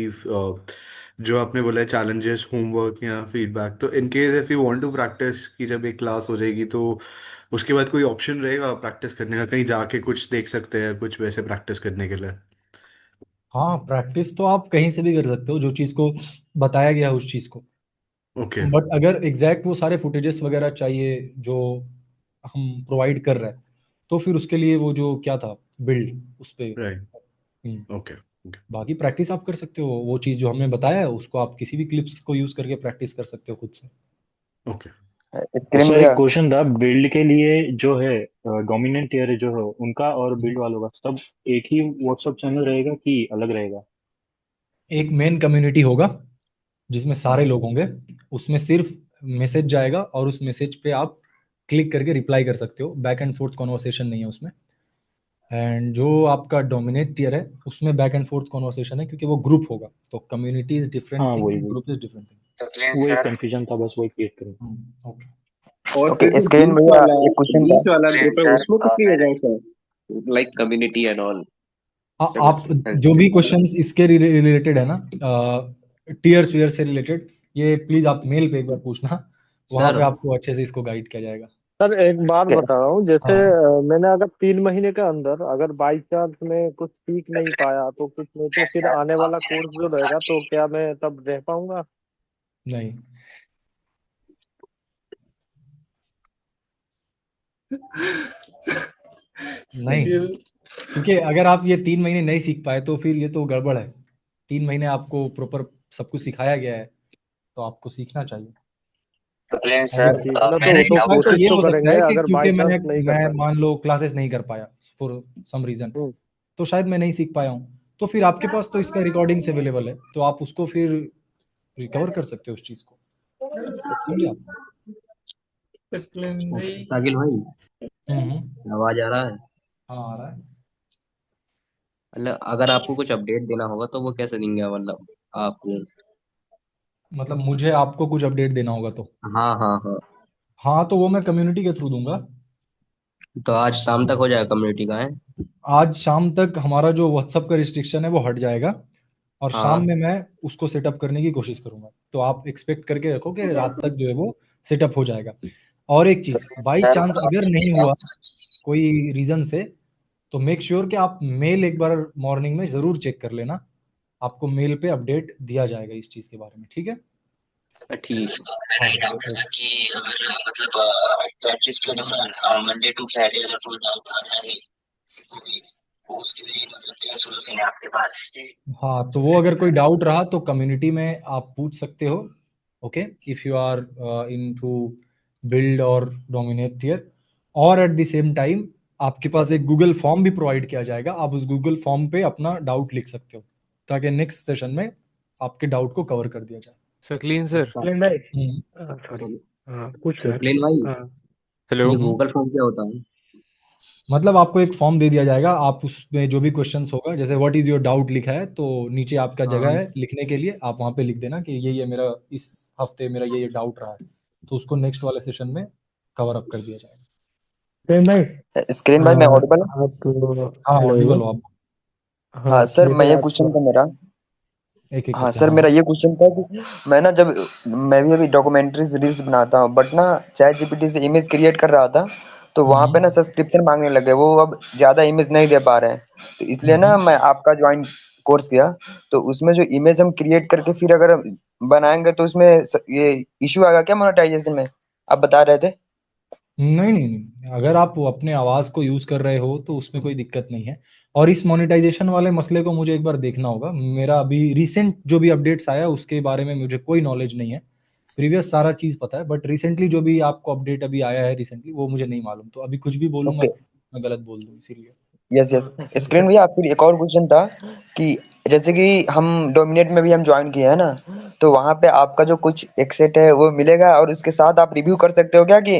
जो आपने बोला है चैलेंजेस होमवर्क या फीडबैक, तो in case if you want to practise की जब एक क्लास हो जाएगी तो उसके बाद कोई ऑप्शन रहेगा प्रैक्टिस करने का, कहीं जाके कुछ देख सकते हैं कुछ वैसे प्रैक्टिस करने के लिए? हाँ, प्रैक्टिस तो आप कहीं से भी कर सकते हो जो चीज को बताया गया है उस चीज को। ओके। बट अगर एग्जैक्ट वो सारे फुटेजेस वगैरह चाहिए जो हम प्रोवाइड कर रहे हैं, तो फिर उसके लिए वो जो क्या था बिल्ड उस पे। राइट। हम्म, ओके। बाकी प्रैक्टिस आप कर सकते हो, वो चीज जो हमने बताया है उसको आप किसी भी क्लिप्स को यूज करके प्रैक्टिस कर सकते हो खुद से। ओके। स्क्रीन सर एक भैया। क्वेश्चन था, बिल्ड के लिए जो है डोमिनेंट टीयर जो है उनका और बिल्ड वालों का सब एक ही व्हाट्सएप चैनल रहेगा कि अलग रहेगा? एक मेन कम्युनिटी होगा जिसमें सारे लोग होंगे, उसमें सिर्फ मैसेज जाएगा और उस मैसेज पे आप क्लिक करके रिप्लाई कर सकते हो। बैक एंड फोर्थ कॉन्वर्सेशन नहीं है उसमें। एंड जो आपका डोमिनेट टियर है उसमें बैक एंड फोर्थ कॉन्वर्सेशन है, क्योंकि वो ग्रुप होगा, तो कम्युनिटी इज हाँ डिफरेंट थिंग वही एंड वही ग्रुप इज डिफरेंट वो एक कंफ्यूजन था, बस वही क्लियर करें। थिंग। ओके। और ओके फिर जो स्क्रीन भैया, एक क्वेश्चन था। बीच वाला ग्रुप है सर उसमें कुछ नहीं होगा sir, like community and all हाँ, ऐसा आप कुछ है? जो भी क्वेश्चंस इसके रिलेटेड है ना, टीयर्स वीयर से रिलेटेड, ये प्लीज आप मेल पे एक बार पूछना, वहां सर। पे आपको अच्छे से इसको गाइड किया जाएगा। सर एक बात बता रहा हूँ, जैसे हाँ, मैंने अगर 3 महीने के अंदर अगर बाई चांस में कुछ सीख नहीं पाया तो कुछ नहीं, तो फिर आने वाला कोर्स जो रहेगा तो क्या मैं तब रह पाऊंगा? नहीं नहीं, क्योंकि अगर आप ये 3 महीने नहीं सीख पाए तो फिर ये तो गड़बड़ है। 3 महीने आपको प्रॉपर सब कुछ सिखाया गया है, तो आपको सीखना चाहिए। अगर सीखना तो नहीं तो सीख पाए तो कोशिश ये तो हो सकता करेंगे है कि अगर क्योंकि बाई चांस नहीं कर मैं पाए। मान लो क्लासेस नहीं कर पाया फॉर सम रीजन, हम्म, तो शायद मैं नहीं सीख पाया हूँ, तो फिर आपके पास तो इसका रिकॉर्डिंग्स अवेलेबल है, तो आप उसको फिर रिकवर कर सकते हो उस चीज को। समझे आप? शाकिल भाई, हम्म। आवाज आ रहा है? हाँ, आ रहा है। मतलब अगर आपको कुछ अपडेट देना होगा तो वो कैसे देंगे, मतलब आप? मतलब मुझे आपको कुछ अपडेट देना होगा तो? हाँ हाँ हाँ। हाँ, तो वो मैं कम्युनिटी के थ्रू दूंगा। तो आज शाम तक हो जाएगा कम्युनिटी का है? आज शाम तक हमारा जो व्हाट्सअप का रिस्ट्रिक्शन है वो हट जाएगा, और शाम हाँ। में मैं उसको सेटअप करने की कोशिश करूंगा, तो आप एक्सपेक्ट करके रखो कि रात तक जो है वो सेटअप हो जाएगा। और एक चीज, बाई सर चांस अगर नहीं हुआ कोई रीजन से, तो मेक श्योर कि आप मेल एक बार मॉर्निंग में जरूर चेक कर लेना, आपको मेल पे अपडेट दिया जाएगा इस चीज के बारे में, ठीक है? ठीक। हाँ, मेरा डाउट था कि अगर मतलब प्रैक्टिस के दौरान मंडे टू फ्राइडे अगर कोई डाउट आ रहा है हाँ, तो वो अगर कोई डाउट रहा तो कम्युनिटी में आप पूछ सकते हो। Okay, if you are into build और डोमिनेट हियर, और एट द सेम टाइम आपके पास एक गूगल फॉर्म भी प्रोवाइड किया जाएगा। आप उस गूगल फॉर्म पे अपना डाउट लिख सकते हो ताकि नेक्स्ट सेशन में आपके डाउट को कवर कर दिया जाए। सकलीन सर। सकलेन भाई, हम्म, सॉरी, कुछ सर। सकलेन भाई, हेलो। ये गूगल फॉर्म क्या होता है? मतलब आपको एक फॉर्म दे दिया जाएगा, आप उसमें जो भी क्वेश्चंस होगा, जैसे व्हाट इज योर डाउट लिखा है तो नीचे आपका हाँ जगह है लिखने के लिए, आप वहां पे लिख देना कि ये मेरा इस हफ्ते मेरा ये डाउट रहा है, तो उसको नेक्स्ट वाले सेशन में कवर अप कर दिया जाएगा। सकलेन भाई, स्क्रीन भाई मैं ऑडिबल हूँ? आप, हाँ, हेलो, ऑडिबल हो आप। हाँ सर, मेरे मैं ये आपका, क्वेश्चन था मेरा। एक एक हाँ करके, सर, हाँ मेरा ये क्वेश्चन था कि मैं ना जब मैं भी अभी डॉक्यूमेंट्रीज रील्स बनाता हूँ, बट ना चैट जीपीटी से इमेज क्रिएट कर रहा था, तो वहाँ पे ना सब्सक्रिप्शन मांगने लगे, वो अब ज्यादा इमेज नहीं दे पा रहे हैं, तो इसलिए ना मैं आपका ज्वाइन कोर्स किया। तो उसमें जो इमेज हम क्रिएट करके फिर अगर बनाएंगे तो उसमें ये इश्यू आएगा क्या मोनेटाइजेशन में, आप बता रहे थे? नहीं नहीं नहीं, अगर आप अपने आवाज को यूज कर रहे हो तो उसमें कोई दिक्कत नहीं है। और इस मोनेटाइजेशन वाले मसले को मुझे एक बार देखना होगा, मेरा अभी रिसेंट जो भी अपडेट्स आया उसके बारे में मुझे कोई नॉलेज नहीं है। प्रीवियस सारा चीज पता है, बट रिसेंटली जो भी आपको अपडेट अभी आया है रिसेंटली वो मुझे नहीं मालूम, तो अभी कुछ भी बोलूंगा ओके, मैं गलत बोल दूं, इसीलिए। Yes yes. स्क्रीन भैया, फिर एक और क्वेश्चन था कि जैसे कि हम डोमिनेट में भी हम ज्वाइन किए हैं ना, तो वहां पे आपका जो कुछ एक्सेट है वो मिलेगा, और उसके साथ आप रिव्यू कर सकते हो क्या कि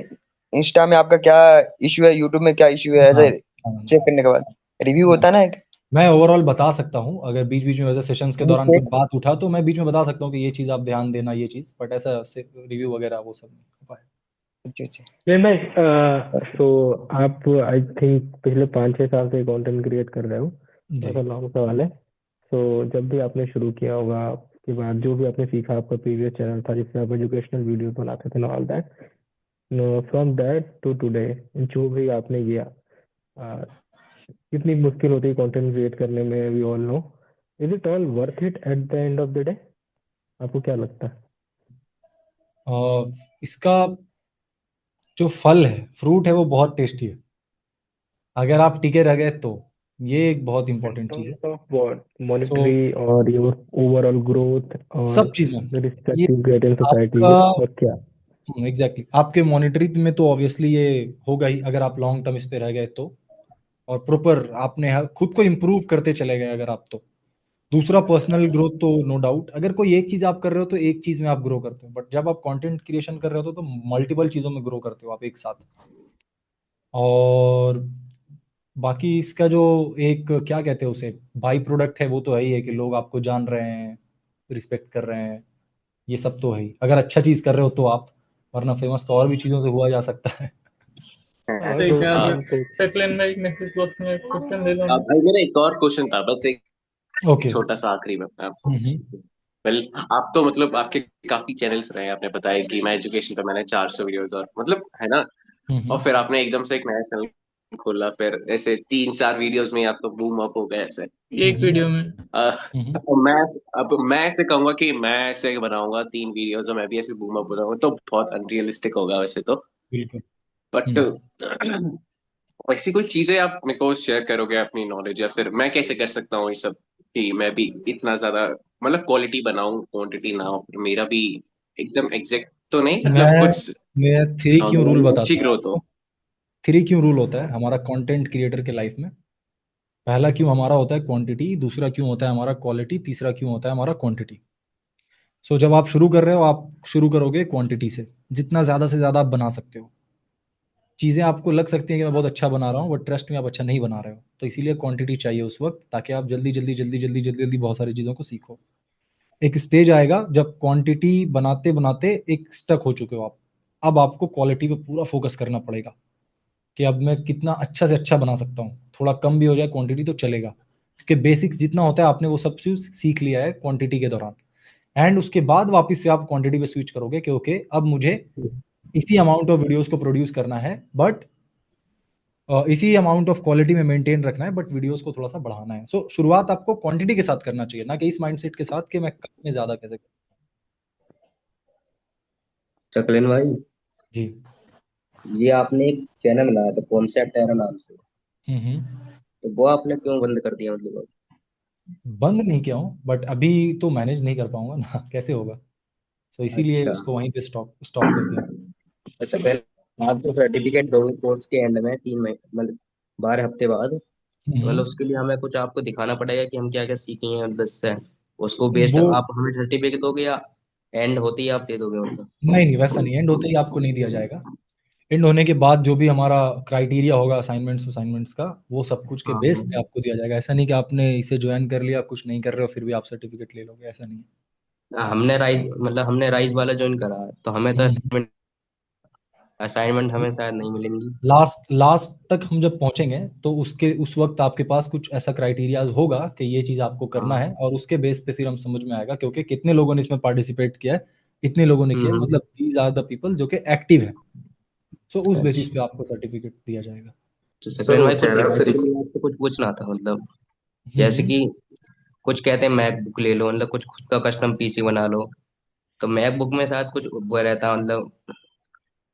इंस्टा में आपका क्या इश्यू है, यूट्यूब में क्या इश्यू है, हाँ ऐसे हाँ, चेक करने के बाद रिव्यू हाँ। होता है ना एक? मैं ओवरऑल बता सकता हूँ, अगर बीच बीच में वैसे सेशंस के नहीं, दौरान कुछ चेक। बात उठा तो मैं बीच में बता सकता हूँ कि ये चीज आप ध्यान देना, ये चीज, बट ऐसा रिव्यू वगैरह वो सब नहीं हो पाएगा। अच्छा अच्छा। सकलेन भाई, तो आप आई थिंक पिछले 5-6 साल से कंटेंट क्रिएट कर रहे हो, जी। ऐसा लॉन्ग सवाल है। तो जब भी आपने शुरू किया होगा, उसके बाद जो भी आपने सीखा, आपका प्रीवियस चैनल था जिसमें आप एजुकेशनल वीडियो बनाते थे, all that, from that to today, जो भी आपने किया, uh, कितनी मुश्किल होती है कंटेंट क्रिएट करने में, we all know, is it all worth it at the end of the day? आपको क्या लगता है? इसका जो फल है, फ्रूट है, वो बहुत टेस्टी है अगर आप टिके रह गए तो। ये एक बहुत इन इंपॉर्टेंट चीज है। Terms of what, so monetary और योर ओवरऑल ग्रोथ और सब चीज में द ये respect you get in society, आपका और क्या? एग्जैक्टली आपके मॉनिटरी में तो ऑब्वियसली ये होगा ही, अगर आप लॉन्ग टर्म इस पे रह गए तो, और प्रॉपर आपने खुद को इम्प्रूव करते चले गए अगर आप तो। दूसरा, पर्सनल ग्रोथ तो नो डाउट, अगर कोई एक चीज आप कर रहे हो तो एक चीज में आप ग्रो करते हो, बट जब आप कंटेंट क्रिएशन कर रहे हो तो मल्टीपल चीजों में ग्रो करते हो आप एक साथ। और बाकी इसका जो एक क्या कहते हैं उसे, बाई प्रोडक्ट है, वो तो है ही है कि लोग आपको जान रहे हैं, रिस्पेक्ट कर रहे हैं, ये सब तो है ही, अगर अच्छा चीज कर रहे हो तो आप, वरना फेमस तो और भी चीजों से हुआ जा सकता है। सही तो कहा हम सर। सकलेन भाई, मैसेज बॉक्स में क्वेश्चन दे दो ना। भाई मेरा एक और क्वेश्चन था, बस एक ओके। छोटा सा आखिरी में आपको। वेल, आप तो मतलब आपके काफी चैनल्स रहे हैं, आपने बताया कि मैं एजुकेशन पे मैंने 400 वीडियोस और मतलब है ना, और फिर आपने एकदम से एक नया चैनल खोला, फिर ऐसे 3-4 वीडियोस में आप तो बूम अप हो गए ऐसे। एक वीडियो में। अब मैं ऐसे कहूंगा कि मैं ऐसे बनाऊंगा 3 वीडियोस और मैं भी ऐसे बूम अप हो जाऊंगा, तो बहुत अनरियलिस्टिक होगा वैसे तो। बिल्कुल। बट ऐसी कोई चीजें आप मेरे को शेयर करोगे अपनी नॉलेज, या फिर मैं कैसे कर सकता हूँ ये सब कि मैं भी इतना ज्यादा मतलब क्वालिटी बनाऊं, क्वांटिटी ना हो, फिर मेरा भी एकदम एग्जैक्ट तो नहीं, मतलब मैं कुछ मैं 3 क्यों रूल अच्छी बताता हूँ ग्रोथ हो। आपको। 3 क्यों रूल होता है हमारा कंटेंट क्रिएटर के लाइफ में। पहला क्यों हमारा होता है क्वांटिटी, दूसरा क्यों होता है हमारा क्वालिटी, तीसरा क्यों होता है हमारा क्वांटिटी। सो जब आप शुरू कर रहे हो, आप शुरू करोगे क्वांटिटी से, जितना ज्यादा से ज्यादा आप बना सकते हो। चीजें आपको लग सकती हैं कि मैं बहुत अच्छा बना रहा हूँ, बट ट्रस्ट में आप अच्छा नहीं बना रहे हो, तो इसीलिए क्वांटिटी चाहिए उस वक्त, ताकि आप जल्दी जल्दी जल्दी जल्दी जल्दी जल्दी बहुत सारी चीजों को सीखो। एक स्टेज आएगा जब क्वांटिटी बनाते बनाते एक स्टक हो चुके हो आप, अब आपको क्वालिटी पे पूरा फोकस करना पड़ेगा कि अब मैं कितना अच्छा से अच्छा बना सकता हूँ। थोड़ा कम भी हो जाए क्वांटिटी तो चलेगा, क्योंकि बेसिक्स जितना होता है आपने वो सब चीज सीख लिया है क्वांटिटी के दौरान। एंड उसके बाद वापस से आप क्वांटिटी पे स्विच करोगे कि ओके, अब मुझे इसी अमाउंट ऑफ वीडियोस को प्रोड्यूस करना है, बट इसी अमाउंट ऑफ क्वालिटी में मेंटेन रखना है, बट वीडियोस को थोड़ा सा बढ़ाना है। सो शुरुआत आपको क्वांटिटी के साथ करना चाहिए, ना कि इस माइंडसेट के साथ कि मैं कम में ज्यादा कैसे करूं। सकलेन भाई, जी। ये आपने एक चैनल बनाया था कॉन्सेप्ट एरा नाम से, हम्म। तो वो आपने क्यों बंद कर दिया मतलब? बंद नहीं किया हूँ, बट अभी तो मैनेज नहीं कर पाऊंगा ना, कैसे होगा, तो इसीलिए अच्छा उसको वहीं पे स्टॉप स्टॉप कर दिया। अच्छा, पहले आपको सर्टिफिकेट दोगे कोर्स के एंड में 3 महीने मतलब 12 हफ्ते बाद, तो मतलब उसके लिए हमें कुछ आपको दिखाना पड़ेगा कि हम क्या क्या सीखे हैं मतलब से उसको बेस्ड वो आप हमें सर्टिफिकेट दोगे या एंड होते ही आप दे दोगे मतलब? नहीं वैसा नहीं, एंड होते ही आपको नहीं दिया जाएगा। एंड होने के बाद जो भी हमारा क्राइटेरिया होगा असाइनमेंट्स असाइनमेंट्स का, वो सब कुछ के हाँ बेस हाँ पे आपको दिया जाएगा। ऐसा नहीं कि आपने इसे ज्वाइन कर लिया, कुछ नहीं कर रहे हो, फिर भी आप सर्टिफिकेट ले लोगे, ऐसा नहीं है। हमने राइज वाला ज्वाइन करा तो हमें तो हम्म। असाइनमेंट हमें शायद नहीं मिलेंगी। लास्ट लास्ट तक हम जब पहुंचेंगे तो उस वक्त आपके पास कुछ ऐसा क्राइटेरिया होगा कि ये चीज आपको करना हाँ है, और उसके बेस पे फिर हम समझ में आएगा क्योंकि कितने लोगों ने इसमें पार्टिसिपेट किया है, इतने लोगों ने किया है, हम्म। मतलब दीज आर द पीपल जो कि एक्टिव है। सो उस बेसिस अच्छा, पे आपको सर्टिफिकेट दिया जाएगा। तो सर सकलेन वो भाई कुछ चैनल से गाइड के लिए आपको कुछ पूछना था मतलब, जैसे हम्म। कि कुछ कहते हैं मैकबुक ले लो मतलब कुछ खुद का कस्टम पीसी बना लो, तो मैकबुक में शायद कुछ वो रहता मतलब,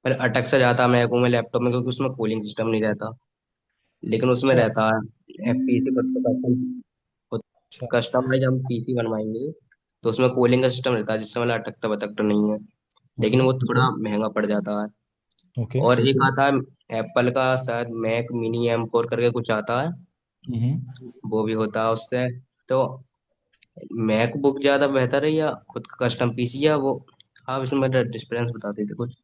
पर अटक सा जाता मैकबुक में लैपटॉप में क्योंकि उसमें कूलिंग सिस्टम नहीं रहता, लेकिन उसमें अच्छा रहता है पीसी खुद का कस्टम, अच्छा। कस्टमाइज हम पीसी बनवाएंगे तो उसमें कूलिंग का सिस्टम रहता है जिससे मतलब अटकता बटकता नहीं है, लेकिन वो थोड़ा महंगा पड़ जाता है। ओके। और एक आता है एप्पल का शायद मैक मिनी M4 करके कुछ आता है, हम्म। वो भी होता है उससे। तो मैकबुक ज्यादा बेहतर है या खुद का कस्टम पीसी, या वो आप इसमें डिफरेंस बता देते कुछ?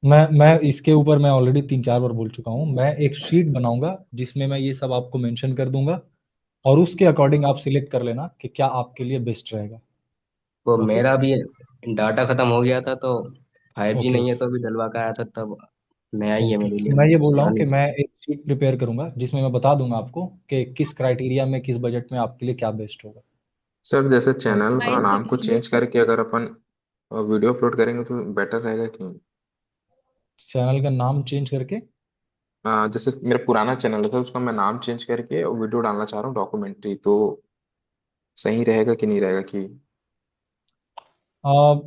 मैं इसके ऊपर मैं ऑलरेडी 3-4 बार बोल चुका हूँ। मैं एक शीट बनाऊंगा जिसमें मैं ये सब आपको मेंशन कर दूंगा, और उसके अकॉर्डिंग आप सिलेक्ट कर लेना कि क्या आपके लिए बेस्ट रहेगा। वो ओके मेरा भी डाटा खत्म हो गया था तो 5G ओके नहीं है, ओके तो अभी डलवा के आया था तब, नया ही है ओके। मेरे तो मैं लिए ये बोल रहा हूँ कि पुरानी। मैं एक शीट प्रिपेयर करूंगा जिसमें मैं बता दूंगा आपको कि किस क्राइटेरिया में, किस बजट में आपके लिए क्या बेस्ट होगा। सर जैसे तो चैनल का हाय नाम को सकलीन चेंज करके अगर अपन वीडियो अपलोड करेंगे तो बेटर रहेगा कि नहीं? चैनल का नाम चेंज करके जैसे मेरा पुराना चैनल था उसका मैं नाम चेंज करके वीडियो डालना चाह रहा हूँ डॉक्यूमेंट्री, तो सही रहेगा कि नहीं रहेगा कि? आ,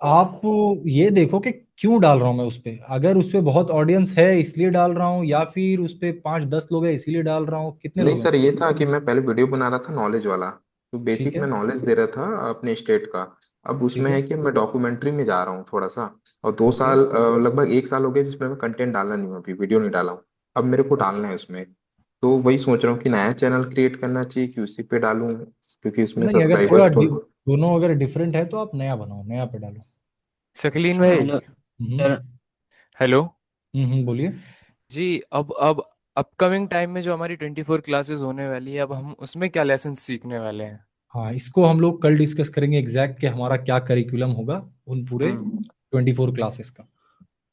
आप ये देखो कि क्यों डाल रहा हूं मैं उस पे। अगर उस पे बहुत ऑडियंस है इसलिए डाल रहा हूँ, या फिर उस पे 5-10 लोग हैं इसीलिए डाल रहा हूँ, कितने नहीं लोग हैं। सर, ये था कि मैं पहले वीडियो बना रहा था नॉलेज वाला, तो ठीक बेसिक है में नॉलेज दे रहा था अपने स्टेट का। अब ठीक उसमें है। है कि मैं डॉक्यूमेंट्री में जा रहा हूँ थोड़ा सा, और दो ओके। साल लगभग 1 साल हो गया जिसमें मैं कंटेंट डाला नहीं हूँ, अभी वीडियो नहीं डाला हूँ। अब मेरे को डालना है उसमें, तो वही सोच रहा हूँ कि नया चैनल क्रिएट करना चाहिए कि उसी पे डालूं, क्योंकि उसमें नहीं, अगर थोड़ा सब्सक्राइबर तो। दोनों अगर डिफरेंट है तो आप नया बनाओ, नया पे डालो। सकलीन भाई। हेलो हम्म सर। हेलो। बोलिए। जी। अब अपकमिंग टाइम में जो हमारी 24 क्लासेस होने वाली है, अब हम उसमें क्या लेसन सीखने वाले हैं? हाँ, इसको हम लोग कल डिस्कस करेंगे एग्जैक्ट कि हमारा क्या करिकुलम होगा उन पूरे हम्म। 24 क्लासेस का।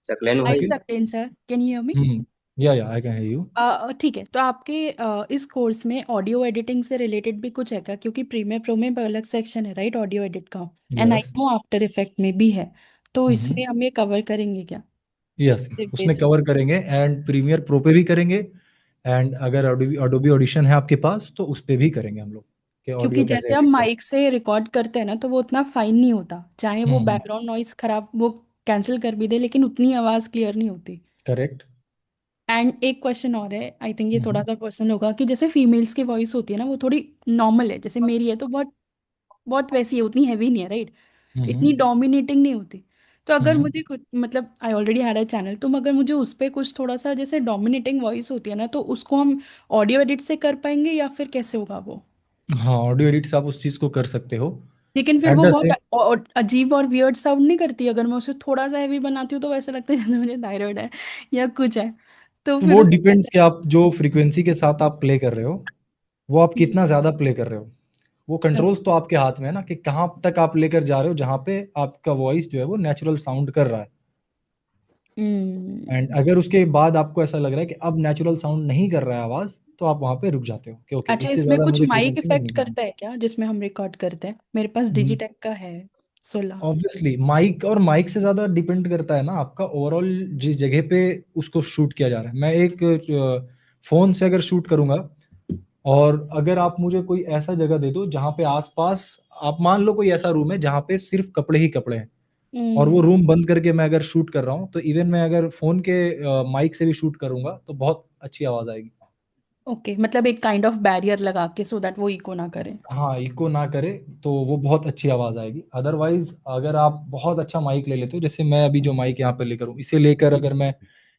Saqlain hi okay. भाई। Saqlain sir, can you hear me? Yeah I can hear you. ठीक है, तो आपके इस कोर्स में ऑडियो एडिटिंग से रिलेटेड भी कुछ है क्या? क्योंकि प्रीमियर प्रो में अलग सेक्शन है राइट ऑडियो एडिट का, and I yes. Know after effect में भी है, तो इसमें हम ये कवर करेंगे क्या? यस, सिर्फ उसमें बेसिक। कवर करेंगे, एंड प्रीमियर प्रो पे भी करेंगे, एंड अगर अडोबी ऑडिशन है आपके पास तो उस पे भी करेंगे हम लोग कि क्योंकि ऑडियो कैसे जैसे हम एडिट करें। माइक से रिकॉर्ड करते हैं ना, तो वो उतना फाइन नहीं होता, चाहे वो हम्म। बैकग्राउंड नॉइस खराब वो कैंसिल कर भी दे, लेकिन उतनी आवाज क्लियर नहीं होती। करेक्ट। एंड एक क्वेश्चन और है, आई थिंक ये थोड़ा हम्म सा पर्सनल होगा, कि जैसे फीमेल्स की वॉइस होती है ना, वो थोड़ी नॉर्मल है, जैसे मेरी है तो बहुत बहुत वैसी है, उतनी हैवी नहीं है राइट, इतनी हम्म डोमिनेटिंग नहीं होती। तो अगर हम्म। मुझे कुछ मतलब I already had a channel, तो अगर मुझे उस पे कुछ थोड़ा सा जैसे डोमिनेटिंग वॉइस होती है ना, तो उसको हम ऑडियो एडिट से कर पाएंगे या फिर कैसे होगा वो? हाँ, ऑडियो एडिट से आप उस चीज को कर सकते हो। लेकिन फिर एट वो द बहुत सेम, अजीब और वियर्ड साउंड नहीं करती अगर मैं उसे थोड़ा सा हैवी बनाती हूँ, तो वैसा लगता है जैसे मुझे थायराइड है या कुछ है, तो फिर वो उसको डिपेंड्स कैसे? कि आप जो फ्रीक्वेंसी के साथ आप प्ले कर रहे हो, वो आप कितना ज्यादा प्ले कर रहे हो। वो कंट्रोल्स तो आपके हाथ में है ना, कि कहाँ तक आप लेकर जा रहे हो जहाँ पे आपका वॉइस जो है वो नेचुरल साउंड कर रहा है। एंड हम्म। अगर उसके बाद आपको ऐसा लग रहा है कि अब नेचुरल साउंड नहीं कर रहा है आवाज, तो आप वहां पे रुक जाते हो कि ओके, अच्छा, इससे इसमें ज्यादा कुछ मुझे माइक फ्रीक्वेंसी में इफेक्ट नहीं जाना। करता है क्या जिसमें हम रिकॉर्ड करते हैं? मेरे पास डिजिटेक का है 16। ऑब्वियसली माइक, और माइक से ज्यादा डिपेंड करता है ना आपका ओवरऑल जिस जगह पे उसको शूट किया जा रहा है। मैं एक फोन से अगर शूट करूंगा, और अगर आप मुझे कोई ऐसा जगह दे दो जहाँ पे आसपास, आप मान लो कोई ऐसा रूम है जहाँ पे सिर्फ कपड़े ही कपड़े हैं, और वो हम्म। रूम बंद करके मैं अगर शूट कर रहा हूँ, तो इवन मैं अगर फोन के माइक से भी शूट करूंगा तो बहुत अच्छी आवाज आएगी। ओके, मतलब एक काइंड ऑफ बैरियर लगा के सो दैट वो इको ना करे। हाँ, इको ना करे तो वो बहुत अच्छी आवाज आएगी। अदरवाइज अगर आप बहुत अच्छा माइक ले लेते हो, जैसे मैं अभी जो माइक यहाँ पे लेकर हूँ, इसे लेकर अगर मैं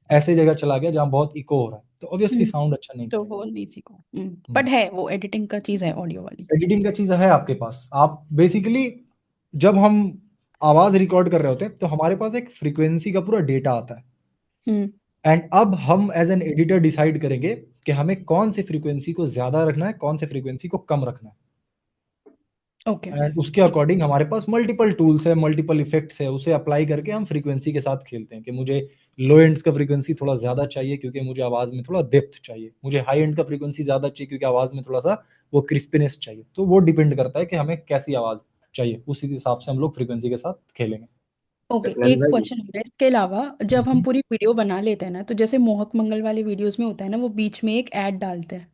ऐसे जगह चला गया जहाँ बहुत इको हो रहा है, तो ऑब्वियसली साउंड अच्छा नहीं तो करेगा। वो नहीं सीखो। बट है वो एडिटिंग का चीज है ऑडियो वाली। एडिटिंग का चीज है आपके पास। आप बेसिकली जब हम आवाज रिकॉर्ड कर रहे होते हैं तो हमारे पास एक फ्रीक्वेंसी का पूरा डेटा आता है, हम्म एंड अब हम एज एन एडिटर डिसाइड करेंगे कि हमें कौन से फ्रीक्वेंसी को ज्यादा रखना है, कौन से फ्रीक्वेंसी को कम रखना है। ओके एंड उसके अकॉर्डिंग हमारे पास मल्टीपल टूल्स है, मल्टीपल इफेक्ट्स है, उसे अप्लाई करके हम फ्रीक्वेंसी के साथ खेलते हैं कि मुझे लो एंड्स का फ्रीक्वेंसी थोड़ा ज्यादा चाहिए क्योंकि मुझे आवाज में थोड़ा डेप्थ चाहिए, मुझे हाई एंड का फ्रीक्वेंसी ज्यादा चाहिए क्योंकि आवाज में थोड़ा सा वो क्रिस्पीनेस चाहिए। तो वो डिपेंड करता है कि हमें कैसी आवाज चाहिए, उसी हिसाब से हम लोग फ्रीक्वेंसी के साथ खेलेंगे। ओके, सकलन एक भाई। क्वेश्चन है इसके अलावा। जब हम पूरी वीडियो बना लेते हैं ना, तो जैसे मोहक मंगल वाले वीडियोस में होता है ना, वो बीच में एक ऐड डालते हैं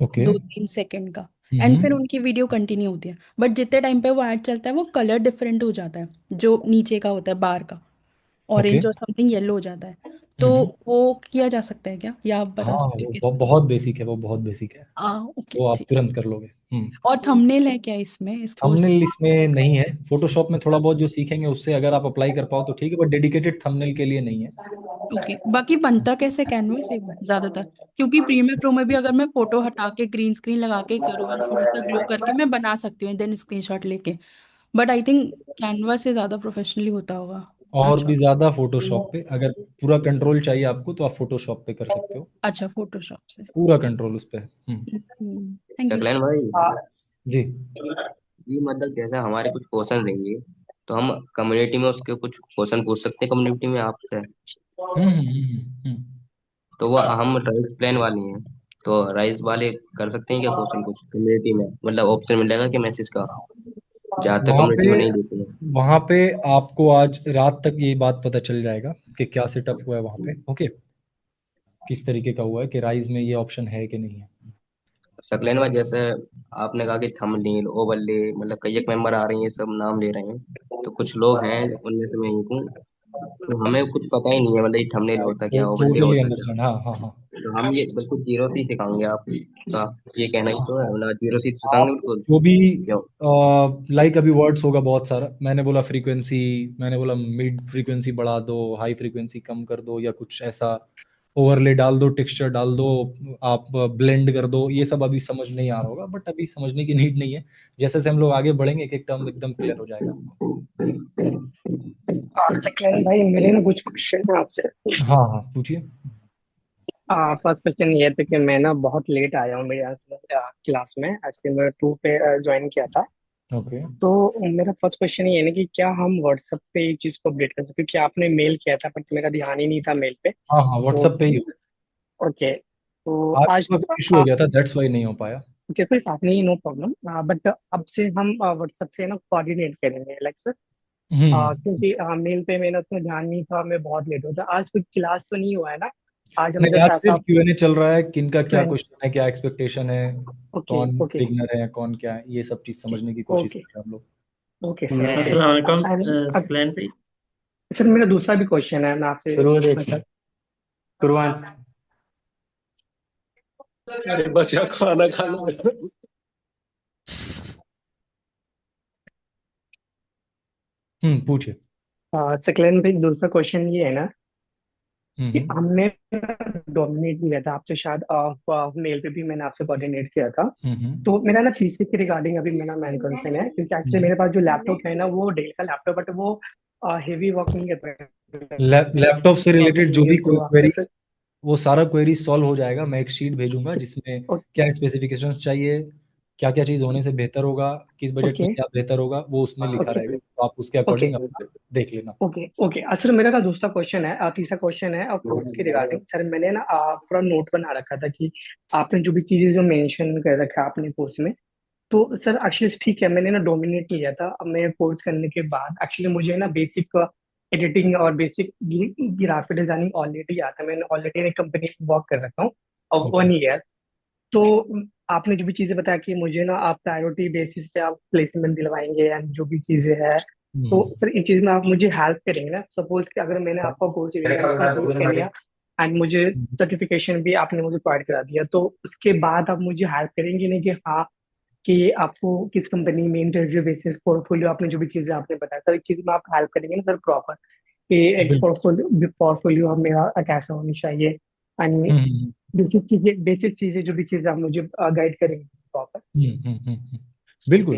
ओके। 2-3 सेकंड का, एंड फिर उनकी वीडियो कंटिन्यू होती है। बट जितने टाइम पे वो ऐड चलता है वो कलर डिफरेंट हो जाता है, जो नीचे का होता है बार का ओके। ऑरेंज और समथिंग येलो हो जाता है। तो वो किया जा सकता है क्या, या आप बता हाँ, सकते हो वो कैसे? बहुत बेसिक है, वो बहुत बेसिक है, ओके वो आप ठीक। तुरंत कर लोगे। और थंबनेल है क्या इसमें, इस कोर्स? थंबनेल इसमें नहीं है। फोटोशॉप में थोड़ा बहुत जो सीखेंगे उससे अगर आप अप्लाई कर पाओ तो ठीक है, बट डेडिकेटेड थंबनेल के लिए नहीं है। ओके, बाकी बनता कैसे कैनवा से वो ज्यादातर? क्योंकि प्रीमियर प्रो में भी अगर मैं फोटो हटा के ग्रीन स्क्रीन लगा के करूँ और थोड़ा सा ग्लो करके मैं बना सकती हूँ देन स्क्रीनशॉट लेके। बट आई थिंक कैनवा से ज्यादा प्रोफेशनली होता होगा। और अच्छा। भी ज्यादा फोटोशॉप पे, अगर पूरा कंट्रोल चाहिए आपको तो आप फोटोशॉप पे कर सकते हो, अच्छा, फोटोशॉप से। पूरा कंट्रोल उस पे है। Thank you. सकलन भाई, जी। ये मतलब जैसे हमारे कुछ क्वेश्चन रहेंगे तो हम कम्युनिटी में उसके कुछ क्वेश्चन पूछ सकते हैं कम्युनिटी में आपसे। तो वो हम राइस प्लान वाले हैं, तो राइस वाले कर सकते हैं क्या क्वेश्चन कुछ कम्युनिटी में, मतलब ऑप्शन मिलेगा कि मैसेज का, ज्यादातर वहां कम्युनिटी पे में नहीं देते हैं। वहां पे आपको आज रात तक ये बात पता चल जाएगा कि क्या सेटअप हुआ है वहां पे। ओके, किस तरीके का हुआ है, कि राइज में ये ऑप्शन है कि नहीं है। सकलैन में जैसे आपने कहा कि थंबनेल ओवरले, मतलब कई एक मेंबर आ रहे हैं, ये सब नाम ले रहे हैं, तो कुछ लोग हैं उनमें से मैं एक हूँ, तो हमें कुछ पता ही नहीं है मतलब ये थंबनेल होता क्या, ओवरले टोटली होता क्या। अंडरस्टैंड। हाँ हाँ हाँ। तो हम ये बिल्कुल जीरो से ही सिखाएंगे आप, तो आप ये कहना ही तो है, मतलब जीरो से ही सिखाएंगे आप बिल्कुल। जो भी क्यों? लाइक अभी वर्ड्स होगा बहुत सारा, मैंने बोला फ्रीक्वेंसी, मैंने बोला मिड फ्रीक्वेंसी बढ़ा दो, हाई फ्रीक्वेंसी कम कर दो, या कुछ ऐसा ओवरले डाल दो, टेक्सचर डाल दो, आप ब्लेंड कर दो, ये सब अभी समझ नहीं आ रहा होगा, बट अभी समझने की नीड नहीं है। जैसे जैसे हम लोग आगे बढ़ेंगे एक एक टर्म एकदम क्लियर हो जाएगा आपको। सकलैन भाई, मेरे ना कुछ क्वेश्चन है आपसे। हाँ हाँ, पूछिए। फर्स्ट क्वेश्चन ये था कि मैं ना बहुत लेट आया हूँ मेरे क्लास में। एक्चुअली मैं 2 पे ज्वाइन किया था। ओके। तो मेरा फर्स्ट क्वेश्चन ये है ना कि क्या हम व्हाट्सएप पे ये चीज़ को अपडेट कर सकते हैं, क्योंकि आपने मेल किया था बट मेरा ध्यान ही नहीं था मेल पे। हाँ हाँ, तो व्हाट्सएप पे ही ओके, तो आज आज थोड़ा इशू हो गया था, दैट्स वाई नहीं हो पाया। ओके, कोई बात नहीं, नो प्रॉब्लम। बट अब से हम व्हाट्सएप से ना कोऑर्डिनेट करेंगे लाइक सर। हम्म। क्योंकि मेल पे मेरा उतना ध्यान नहीं था, मैं बहुत लेट होता। आज कोई क्लास तो नहीं हुआ है ना? आज हम नहीं, जस्ट आज ऐसा सिर्फ Q&A चल रहा है, किनका क्या फ्रेंड। क्वेश्चन है, क्या एक्सपेक्टेशन है, ओके कौन ओके बिगनर है, कौन क्या है, ये सब चीज समझने की कोशिश ओके कर रहे हैं हम लोग। Okay sir, okay. अस्सलाम वालेकुम एंड सकलैन भाई। सर मेरा दूसरा भी क्वेश्चन है, मैं आपसे मतलब कुरबान। अरे बस यार खाना खाना। पूछिए। सकलैन भाई, दूसरा क्वेश्चन ये है ना कि हम्म हमने डोमिनेट किया था आपसे, शायद मेल पे भी मैंने आपसे कोऑर्डिनेट किया था। हम्म तो मेरा ना पीसी के रिगार्डिंग अभी मेरा मेन कंसर्न है, क्योंकि एक्चुअली मेरे पास जो लैपटॉप है ना वो डेल का लैपटॉप, बट वो हेवी वर्क नहीं करता लैपटॉप से रिलेटेड जो भी मेल कोई थ्रू क्वेरी, आपसे। वो सारा क्वेरी सॉल्व हो जाएगा। मैं एक शीट भेजूंगा जिसमें क्या स्पेसिफिकेशंस चाहिए, क्या क्या चीज होने से बेहतर होगा, किस बजट में ओके क्या बेहतर होगा, वो उसमें लिखा ओके रहेगा, तो आप उसके ओके अकॉर्डिंग अपना देख लेना। Okay okay. सर मेरा ना दूसरा क्वेश्चन है, तीसरा क्वेश्चन है और कोर्स के रिगार्डिंग। सर मैंने ना पूरा नोट बना रखा था कि आपने जो भी चीजें जो मेंशन कर रखा है आपने कोर्स में। तो सर एक्चुअली ठीक है, मैंने ना डोमिनेट लिया था। अब मैं कोर्स करने के बाद एक्चुअली मुझे ना बेसिक एडिटिंग और बेसिक ग्राफिक डिजाइनिंग ऑलरेडी आता है। मैंने ऑलरेडी एक कंपनी में वर्क कर रखा हूँ और ओके। 1 ईयर। तो आपने जो भी चीजें बताया कि मुझे ना आप प्रायोरिटी बेसिस पे आप प्लेसमेंट दिलवाएंगे एंड जो भी चीजें हैं, तो सर इन चीज में आप मुझे हेल्प करेंगे ना? सपोज कि अगर मैंने आपका कोर्स एंड मुझे सर्टिफिकेशन भी आपने मुझे प्रोवाइड करा दिया, तो उसके बाद आप मुझे हेल्प करेंगे नहीं कि हाँ कि आपको किस कंपनी में इंटरव्यू बेसिस पोर्टफोलियो, आपने जो भी चीजें आपने बताया सर, एक चीज में आप हेल्प करेंगे ना सर प्रॉपर, कि एक बिल्कुल। पोर्टफोलियो हम मेरा कैसा होनी चाहिए, एंड हम्म बेसिक चीजें जो भी चीजें आप मुझे गाइड करेंगे प्रॉपर। बिल्कुल।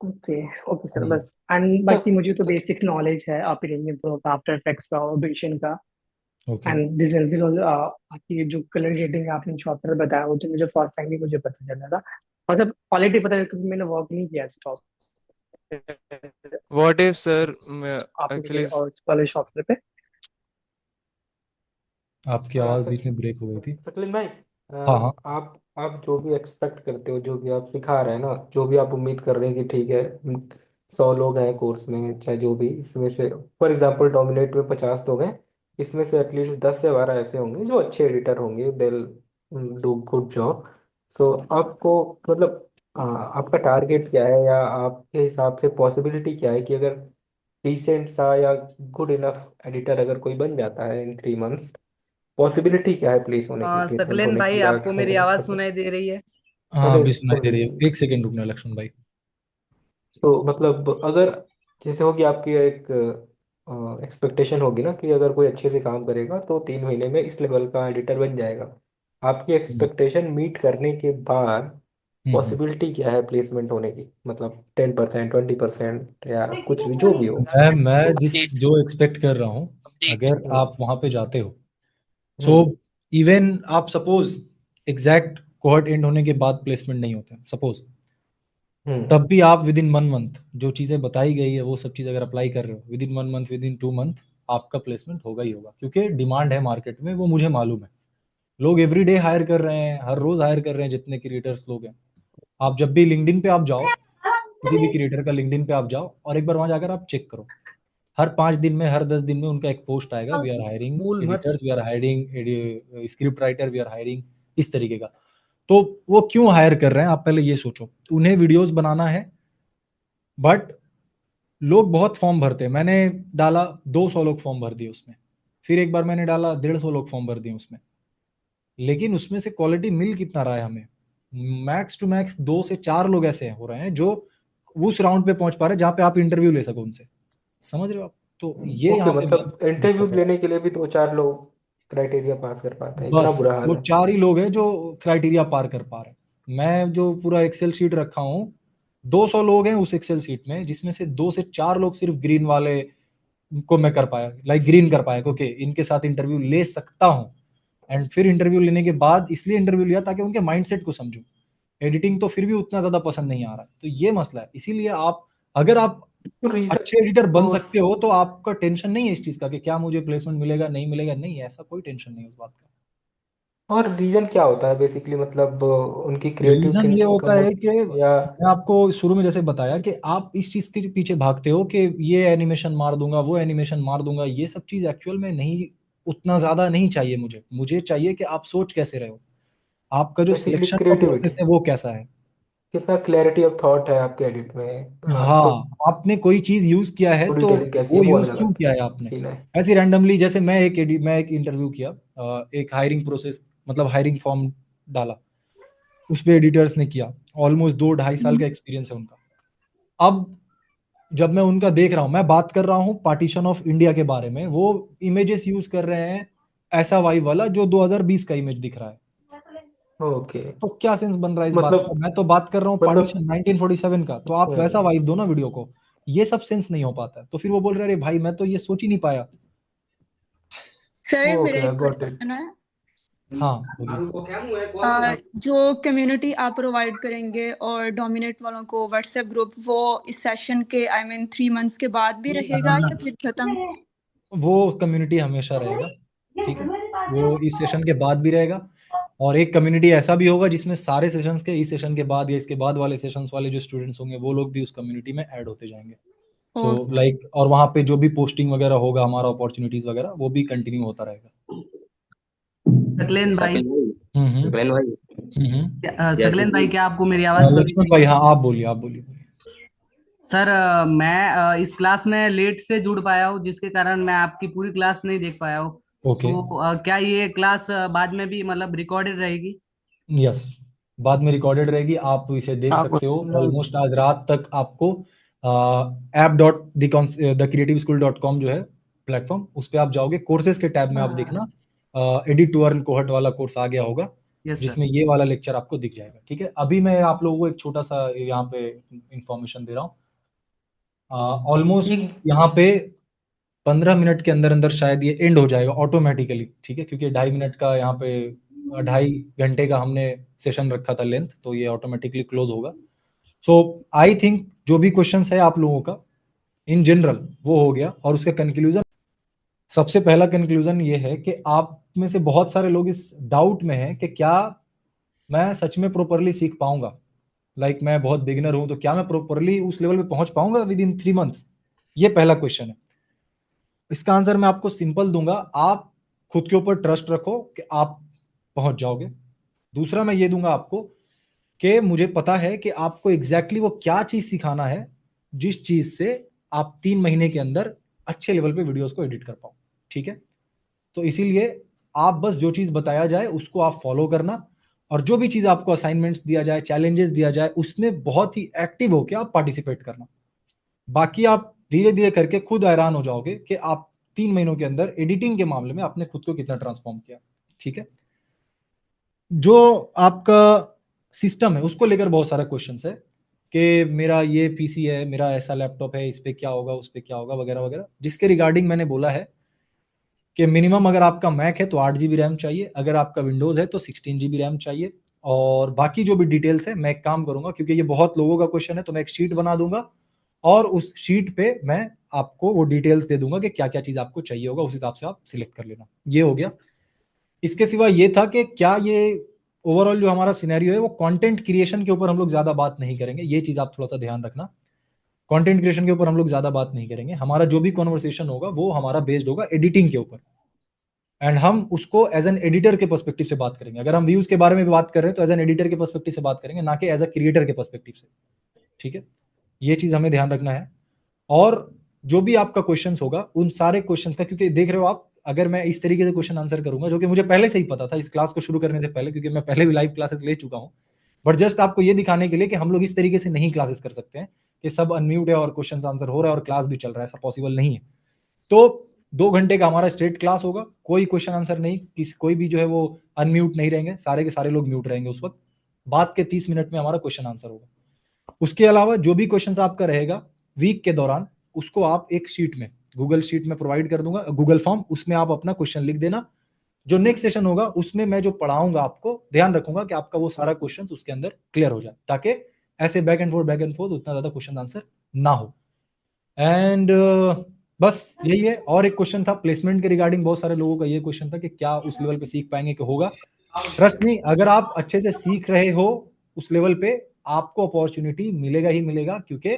ओके ओके सर, बस एंड बाकी मुझे तो बेसिक नॉलेज है प्रीमियर प्रो का, आफ्टर इफेक्ट्स का और ऑडिशन का, okay. And this will be बाकी जो कलर ग्रेडिंग आपने सॉफ्टवेयर बताया वो तो मुझे फर्स्ट टाइम ही मुझे पता चला था, मतलब क्वालिटी पता है क्योंकि मैंने वर्क नहीं किया सॉफ्टवेयर व्हाट इफ सर आपके एक्चुअली और वाले सॉफ्टवेयर पे। आपकी आवाज बीच में ब्रेक हो गई थी। सकलीन भाई, हाँ हाँ। आप जो भी एक्सपेक्ट करते हो, जो भी आप सिखा रहे हैं ना, जो भी आप उम्मीद कर रहे हैं कि ठीक है 100 लोग हैं कोर्स में, चाहे जो भी, इसमें से फॉर एग्जांपल डोमिनेट में 50 लोग हैं, इसमें से एटलीस्ट 10 से 12 ऐसे होंगे जो अच्छे एडिटर होंगे, दे डू गुड जॉब। सो आपको मतलब आपका टारगेट क्या है, या आपके हिसाब से पॉसिबिलिटी क्या है कि अगर डिसेंट सा या गुड इनफ एडिटर अगर कोई बन जाता है इन 3 मंथ्स, पॉसिबिलिटी क्या है प्लेस होने की, प्लेसमेंट सकलेन होने भाई, की, या आपको मेरी आवाज सुनाई दे रही है? हाँ अरे अभी सुनाई दे रही है, बिल्कुल। 1 सेकेंड रुकना लक्ष्मण भाई। तो मतलब अगर जैसे होगी आपकी एक एक्सपेक्टेशन होगी ना कि अगर कोई अच्छे से काम करेगा तो 3 महीने में इस लेवल का एडिटर बन जाएगा, आपकी एक्सपेक्टेशन मीट करने के बाद पॉसिबिलिटी क्या है प्लेसमेंट होने की, मतलब 10%, 20% या कुछ भी जो भी हो। मैं जो एक्सपेक्ट कर रहा हूँ, अगर आप वहां पे जाते हो, सो इवन आप सपोज एग्जैक्ट कोहर्ट एंड होने के बाद प्लेसमेंट नहीं होते सपोज, तब भी आप विद इन 1 मंथ जो चीजें बताई गई है वो सब चीज अगर अप्लाई कर रहे हो, with in 1 month, with in 2 month आपका प्लेसमेंट होगा ही होगा, क्योंकि डिमांड है मार्केट में, वो मुझे मालूम है। लोग एवरी डे हायर कर रहे हैं, हर रोज हायर कर रहे हैं जितने क्रिएटर्स लोग हैं। आप जब भी लिंक्डइन पे आप जाओ, किसी भी क्रिएटर का लिंक्डइन पे आप जाओ और एक बार वहां जाकर आप चेक करो, हर 5 दिन में, हर 10 दिन में उनका एक पोस्ट आएगा, we are hiring editors, we are hiring script writer, we are hiring, इस तरीके का। तो वो क्यों हायर कर रहे हैं, आप पहले ये सोचो। उन्हें वीडियोस बनाना है, बट लोग बहुत फॉर्म भरते हैं। मैंने डाला 200 लोग फॉर्म भर दिए उसमें, फिर एक बार मैंने डाला 150 लोग फॉर्म भर दिए उसमें, लेकिन उसमें से क्वालिटी मिल कितना रहा है हमें? मैक्स टू मैक्स 2 से 4 लोग ऐसे हो रहे हैं जो उस राउंड पे पहुंच पा रहे हैं जहां पे आप इंटरव्यू ले सको उनसे। समझ रहे हो आप? तो ये ओके, यहाँ पे मतलब इंटरव्यू दिक्कत है। लेने के लिए भी 2-4 लोग क्राइटेरिया पास कर पाते हैं, इतना बस बुरा हाल वो है। 4 ही लोग हैं जो क्राइटेरिया पार कर पा रहे हैं। मैं जो पूरा एक्सेल शीट रखा हूँ, 200 लोग हैं उस एक्सेल शीट में, जिसमें से 2 से 4 लोग सिर्फ ग्रीन वाले को मैं कर पाया, लाइक ग्रीन कर पाया, क्योंकि इनके साथ इंटरव्यू ले सकता हूँ। एंड फिर इंटरव्यू लेने के बाद इसलिए इंटरव्यू लिया ताकि उनके माइंडसेट को समझूं। एडिटिंग तो फिर भी उतना ज्यादा पसंद नहीं आ रहा, तो ये मसला है। इसीलिए आप, अगर आप अच्छे एडिटर बन सकते हो तो आपका टेंशन नहीं है इस चीज का कि क्या मुझे प्लेसमेंट मिलेगा नहीं मिलेगा, नहीं, ऐसा कोई टेंशन नहीं है उस बात का। और रीजन क्या होता है बेसिकली, मतलब उनकी क्रिएटिव रीजन ये थिंकिंग होता कम है कि होती है, या मैं आपको शुरू में जैसे बताया कि आप इस चीज के पीछे भागते हो कि ये एनिमेशन मार दूंगा, वो एनिमेशन मार दूंगा, ये सब चीज एक्चुअल में नहीं, उतना ज्यादा नहीं चाहिए मुझे। मुझे चाहिए कि आप सोच कैसे रहे हो, आपका जो बेसिकली सिलेक्शन का प्रोसेस क्रिएटिविटी, है वो कैसा है। कितना क्लैरिटी ऑफ थॉट है आपके एडिट में, हाँ, आपने कोई चीज यूज किया है स्टोरी तो टेलिंग कैसी है, वो वो यूज अलग क्यों अलग किया है आपने। सीन है। ऐसे रैंडमली, जैसे मैं एक इंटरव्यू किया, एक हायरिंग प्रोसेस, मतलब हायरिंग फॉर्म डाला, उस पे एडिटर्स ने किया, ऑलमोस्ट 2-2.5 साल का एक्सपीरियंस है उनका। अब जब मैं उनका देख रहा हूँ, मैं बात कर रहा हूँ पार्टीशन ऑफ इंडिया के बारे में, वो इमेजेस यूज कर रहे हैं ऐसा वाइब वाला जो 2020 का इमेज दिख रहा है। ओके, तो क्या सेंस बन रहा है इस बात का? मतलब मैं तो बात कर रहा हूँ मतलब पार्टीशन 1947 का, तो आप वैसा वाइब दो ना वीडियो को। ये सब सेंस नहीं हो पाता है, तो फिर वो बोल रहे अरे भाई मैं तो ये सोच ही नहीं पाया। सर मेरा ओके, एक गॉट इट। क्वेश्चन है। हाँ बोलिए। जो कम्युनिटी आप प्रोवाइड करेंगे और डोमिनेट वालों को व्हाट्सएप ग्रुप, वो इस सेशन के आई मीन 3 मंथ्स के बाद भी रहेगा या फिर खत्म? वो कम्युनिटी हमेशा रहेगा, ठीक है, वो इस सेशन के बाद भी रहेगा। और एक कम्युनिटी ऐसा भी होगा जिसमें सारे सेशंस के, इस सेशन के बाद या इसके बाद वाले सेशंस वाले जो स्टूडेंट्स होंगे वो लोग भी उस कम्युनिटी में ऐड होते जाएंगे। सो लाइक, और वहाँ पे जो भी पोस्टिंग वगैरह होगा, हमारा अपॉर्चुनिटीज वगैरह, वो भी कंटिन्यू होता रहेगा। सकलेन भाई, सकलेन भाई, जैसे सकलेन भाई, कि क्या आपको मेरी आवाज सुन? लक्ष्मण भाई, हाँ आप बोलिए, आप बोलिए। सर मैं इस क्लास में लेट से जुड़ पाया हूँ, जिसके कारण मैं आपकी पूरी क्लास नहीं देख पाया हूँ। ओके, तो क्या ये क्लास बाद में भी मतलब रिकॉर्डेड रहेगी? यस, बाद में रिकॉर्डेड रहेगी, आप इसे देख आप सकते हो। उसमें ऑलमोस्ट आज रात तक आपको app.thecreativeschool.com जो है प्लेटफॉर्म, उस पे आप जाओगे, कोर्सेज के टैब में आप देखना, एडिट टू अर्न कोहर्ट वाला कोर्स आ गया होगा, यस सर। जिसमें ये वाला लेक्चर आपको दिख जाएगा। ठीक है, अभी मैं आप लोगों को एक छोटा सा यहाँ पे इंफॉर्मेशन दे रहा हूँ। ऑलमोस्ट यहाँ पे 15 मिनट के अंदर अंदर शायद ये एंड हो जाएगा ऑटोमेटिकली। ठीक है, क्योंकि 2.5 मिनट का यहाँ पे 2.5 घंटे का हमने सेशन रखा था लेंथ, तो ये ऑटोमेटिकली क्लोज होगा। सो आई थिंक जो भी क्वेश्चन है आप लोगों का इन जनरल वो हो गया। और उसका कंक्लूजन, सबसे पहला कंक्लूजन ये है कि आप में से बहुत सारे लोग इस डाउट में हैं कि क्या मैं सच में प्रॉपरली सीख पाऊंगा। मैं बहुत बिगिनर हूं, तो क्या मैं प्रॉपरली उस लेवल पे पहुंच पाऊंगा विद इन 3 मंथ्स। ये पहला क्वेश्चन है। इसका आंसर मैं आपको सिंपल दूंगा, आप खुद के ऊपर ट्रस्ट रखो कि आप पहुंच जाओगे। दूसरा मैं ये दूंगा आपको कि मुझे पता है कि आपको एग्जैक्टली वो क्या चीज सिखाना है जिस चीज से आप 3 महीने के अंदर अच्छे लेवल पे वीडियोस को एडिट कर पाओ। ठीक है, तो इसीलिए आप बस जो चीज बताया जाए उसको आप फॉलो करना, और जो भी चीज आपको असाइनमेंट्स दिया जाए, चैलेंजेस दिया जाए, उसमें बहुत ही एक्टिव होकर आप पार्टिसिपेट करना। बाकी आप धीरे धीरे करके खुद हैरान हो जाओगे कि आप 3 महीनों के अंदर एडिटिंग के मामले में आपने खुद को कितना ट्रांसफॉर्म किया। ठीक है, जो आपका सिस्टम है उसको लेकर बहुत सारा क्वेश्चन है कि मेरा ये पीसी है, मेरा ऐसा लैपटॉप है, इस पे क्या होगा, उस पे क्या होगा, वगैरह वगैरह, जिसके रिगार्डिंग मैंने बोला है कि मिनिमम अगर आपका मैक है तो 8 GB रैम चाहिए, अगर आपका विंडोज है तो 16 GB रैम चाहिए। और बाकी जो भी डिटेल्स है मैं एक काम करूंगा, क्योंकि ये बहुत लोगों का क्वेश्चन है, तो मैं एक शीट बना दूंगा और उस शीट पे मैं आपको वो डिटेल्स दे दूंगा कि क्या क्या चीज आपको चाहिए होगा, उस हिसाब से आप सिलेक्ट कर लेना। ये हो गया। इसके सिवा ये था कि क्या ये ओवरऑल जो हमारा सिनेरियो है वो कंटेंट क्रिएशन के ऊपर हम लोग ज्यादा बात नहीं करेंगे, ये चीज आप थोड़ा सा ध्यान रखना। कंटेंट क्रिएशन के ऊपर हम लोग ज्यादा बात नहीं करेंगे, हमारा जो भी कॉन्वर्सेशन होगा वो हमारा बेस्ड होगा एडिटिंग के ऊपर, एंड हम उसको एज एन एडिटर के पर्सपेक्टिव से बात करेंगे। अगर हम व्यूज के बारे में भी बात कर रहे हैं तो एज एन एडिटर के पर्सपेक्टिव से बात करेंगे, ना कि एज अ क्रिएटर के पर्सपेक्टिव से। ठीक है, ये चीज हमें ध्यान रखना है। और जो भी आपका क्वेश्चन होगा उन सारे क्वेश्चन का, क्योंकि देख रहे हो आप, अगर मैं इस तरीके से क्वेश्चन आंसर करूंगा, जो कि मुझे पहले से ही पता था इस क्लास को शुरू करने से पहले, क्योंकि मैं पहले भी लाइव क्लासेस ले चुका हूं, बट जस्ट आपको ये दिखाने के लिए कि हम लोग इस तरीके से नहीं क्लासेस कर सकते हैं कि सब अनम्यूट है और क्वेश्चन आंसर हो रहा है और क्लास भी चल रहा है, ऐसा पॉसिबल नहीं है। तो 2 घंटे का हमारा स्ट्रेट क्लास होगा, कोई क्वेश्चन आंसर नहीं, कोई भी जो है वो अनम्यूट नहीं रहेंगे, सारे के सारे लोग म्यूट रहेंगे उस वक्त। बाद के 30 मिनट में हमारा क्वेश्चन आंसर होगा। उसके अलावा जो भी क्वेश्चन आपका रहेगा वीक के दौरान, उसको आप एक शीट में, गूगल शीट में प्रोवाइड कर दूंगा, गूगल फॉर्म, उसमें आप अपना क्वेश्चन लिख देना। जो नेक्स्ट सेशन होगा उसमें मैं जो पढ़ाऊंगा आपको ध्यान रखूंगा कि आपका वो सारा क्वेश्चन उसके अंदर क्लियर हो जाए, ताकि ऐसे बैक एंड फोर्थ उतना ज्यादा क्वेश्चन आंसर ना हो। एंड बस यही है। और एक क्वेश्चन था प्लेसमेंट के रिगार्डिंग, बहुत सारे लोगों का ये क्वेश्चन था कि क्या उस लेवल पे सीख पाएंगे कि होगा। ट्रस्ट नहीं, अगर आप अच्छे से सीख रहे हो उस लेवल पे, आपको अपॉर्चुनिटी मिलेगा ही मिलेगा, क्योंकि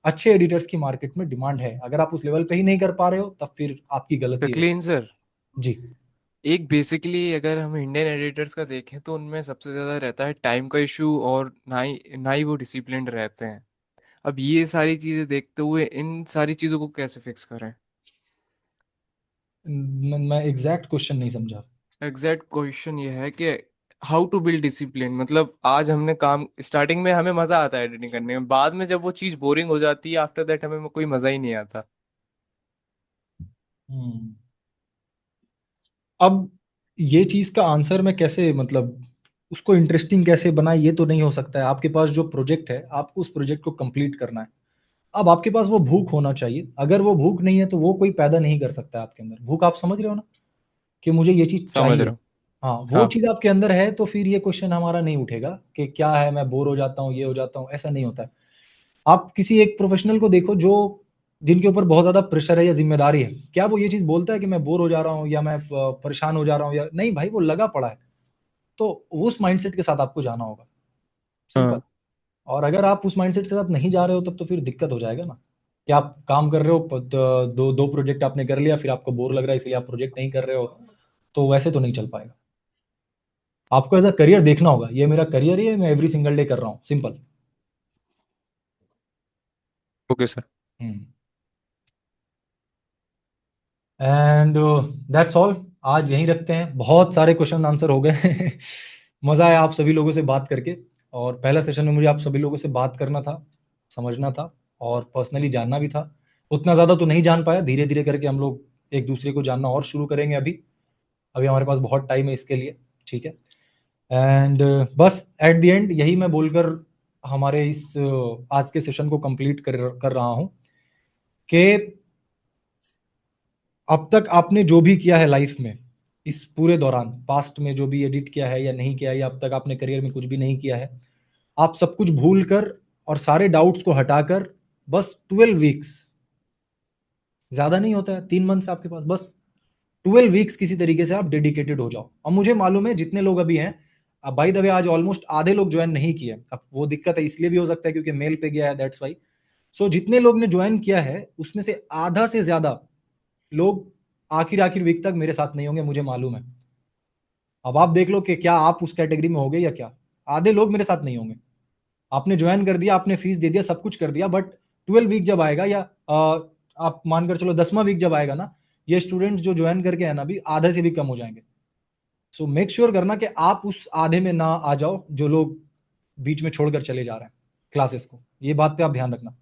अच्छे एडिटर्स की मार्केट में डिमांड है। अगर आप उस लेवल पे ही नहीं कर पा रहे हो तब फिर आपकी गलती है टकलीन सर, जी। एक बेसिकली अगर हम इंडियन एडिटर्स का देखें तो उनमें सबसे ज्यादा रहता है टाइम का इशू, और ना ही वो डिसिप्लिन्ड रहते हैं। अब ये सारी चीजें देखते हुए इन सारी चीजों को कैसे फिक्स करें? मैं एग्जैक्ट क्वेश्चन नहीं समझा। एग्जैक्ट क्वेश्चन ये है कि हाउ टू बिल्ड डिसिप्लिन। मतलब आज हमने काम, स्टार्टिंग में हमें मजा आता है एडिटिंग करने में, बाद में जब वो चीज बोरिंग हो जाती है, आफ्टर दैट हमें कोई मजा ही नहीं आता। अब ये चीज का आंसर मैं कैसे, मतलब उसको इंटरेस्टिंग कैसे बनाए, ये तो नहीं हो सकता है। आपके पास जो प्रोजेक्ट है आपको उस प्रोजेक्ट को कंप्लीट करना है। अब आपके पास वो भूख होना चाहिए, अगर वो भूख नहीं है तो वो कोई पैदा नहीं कर सकता है आपके अंदर भूख। आप समझ रहे हो ना कि मुझे ये चीज समझ चाहिए। रहा हूँ। हाँ, वो हाँ। चीज आपके अंदर है तो फिर ये क्वेश्चन हमारा नहीं उठेगा कि क्या है, मैं बोर हो जाता हूँ, ये हो जाता हूँ, ऐसा नहीं होता है। आप किसी एक प्रोफेशनल को देखो जो, जिनके ऊपर बहुत ज्यादा प्रेशर है या जिम्मेदारी है, क्या वो ये चीज बोलता है कि मैं बोर हो जा रहा हूँ या मैं परेशान हो जा रहा हूँ, या नहीं भाई, वो लगा पड़ा है। तो उस माइंडसेट के साथ आपको जाना होगा, सिंपल। हाँ। और अगर आप उस माइंडसेट के साथ नहीं जा रहे हो तब तो फिर दिक्कत हो जाएगा ना, कि आप काम कर रहे हो, दो दो प्रोजेक्ट आपने कर लिया, फिर आपको बोर लग रहा है इसलिए आप प्रोजेक्ट नहीं कर रहे हो, तो वैसे तो नहीं चल पाएगा। आपको एज अ करियर देखना होगा, ये मेरा करियर है, मैं एवरी सिंगल डे कर रहा हूँ, simple. Okay sir. And that's all. आज यहीं रखते हैं। बहुत सारे क्वेश्चन आंसर हो गए मजा आया आप सभी लोगों से बात करके, और पहला सेशन में मुझे आप सभी लोगों से बात करना था, समझना था और पर्सनली जानना भी था। उतना ज़्यादा तो नहीं जान पाया, धीरे धीरे करके हम लोग एक दूसरे को जानना और शुरू करेंगे। अभी हमारे पास बहुत टाइम है इसके लिए, ठीक है। एंड बस एट द एंड यही मैं बोलकर हमारे इस आज के सेशन को कंप्लीट कर रहा हूं कि अब तक आपने जो भी किया है लाइफ में, इस पूरे दौरान पास्ट में जो भी एडिट किया है या नहीं किया है, या अब तक आपने करियर में कुछ भी नहीं किया है, आप सब कुछ भूल कर और सारे डाउट्स को हटाकर बस 12 वीक्स, ज्यादा नहीं होता है 3 मंथ से आपके पास, बस 12 वीक्स किसी तरीके से आप डेडिकेटेड हो जाओ। अब मुझे मालूम है जितने लोग अभी हैं, अब बाय द वे आज ऑलमोस्ट आधे लोग ज्वाइन नहीं किए। अब वो दिक्कत है, इसलिए भी हो सकता है क्योंकि मेल पे गया है, दैट्स वाई। सो जितने लोग ने ज्वाइन किया है उसमें से आधा से ज्यादा लोग आखिर वीक तक मेरे साथ नहीं होंगे, मुझे मालूम है। अब आप देख लो कि क्या आप उस कैटेगरी में होगे या क्या। आधे लोग मेरे साथ नहीं होंगे। आपने ज्वाइन कर दिया, आपने फीस दे दिया, सब कुछ कर दिया, बट 12 वीक जब आएगा या आप मानकर चलो 10वां वीक जब आएगा ना, ये स्टूडेंट जो ज्वाइन करके है ना अभी आधे से भी कम हो जाएंगे। सो मेक श्योर करना कि आप उस आधे में ना आ जाओ जो लोग बीच में छोड़कर चले जा रहे हैं क्लासेस को। ये बात पे आप ध्यान रखना,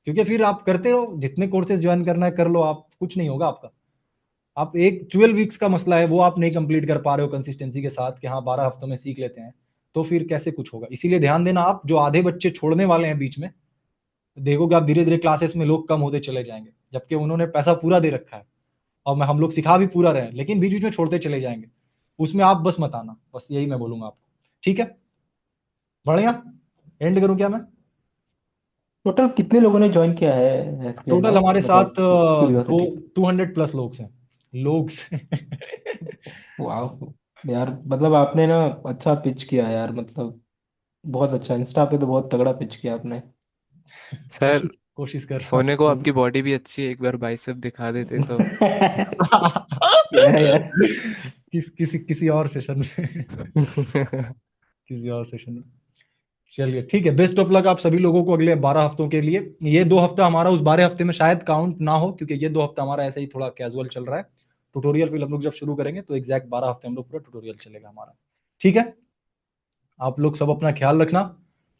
क्योंकि फिर आप करते रहो, जितने कोर्सेज ज्वाइन करना है कर लो, आप कुछ नहीं होगा आपका। आप एक 12 वीक्स का मसला है वो आप नहीं कंप्लीट कर पा रहे हो कंसिस्टेंसी के साथ कि हाँ 12 हफ्तों में सीख लेते हैं, तो फिर कैसे कुछ होगा। इसीलिए ध्यान देना, आप जो आधे बच्चे छोड़ने वाले हैं बीच में, देखोगे आप धीरे धीरे क्लासेस में लोग कम होते चले जाएंगे, जबकि उन्होंने पैसा पूरा दे रखा है और हम लोग सिखा भी पूरा रहे हैं, लेकिन बीच बीच में छोड़ते चले जाएंगे। उसमें आप बस मत आना, बस यही मैं बोलूंगा आपको, ठीक है। बढ़िया, एंड करूं क्या मैं? टोटल कितने लोगों ने ज्वाइन किया है टोटल हमारे साथ क्यूरियोसिटी 200 प्लस लोग हैं। लोग वाह यार, मतलब आपने ना अच्छा पिच किया यार, मतलब बहुत अच्छा। इंस्टा पे तो बहुत तगड़ा पिच किया आपने। सर कोशिश कर रहा होने को हूँ। आपकी बॉडी भी अच्छी है, एक बार बाइसेप दिखा देते तो यार किसी और सेशन में किसी और सेशन में। चलिए ठीक है, बेस्ट ऑफ लक आप सभी लोगों को अगले 12 हफ्तों के लिए। ये 2 हफ्ता हमारा उस 12 हफ्ते में शायद काउंट ना हो, क्योंकि ये 2 हफ्ता हमारा ऐसे ही थोड़ा कैजुअल चल रहा है। ट्यूटोरियल फिर हम लोग जब शुरू करेंगे तो एग्जैक्ट 12 हफ्ते हम लोग पूरा ट्यूटोरियल चलेगा हमारा, ठीक है। आप लोग सब अपना ख्याल रखना।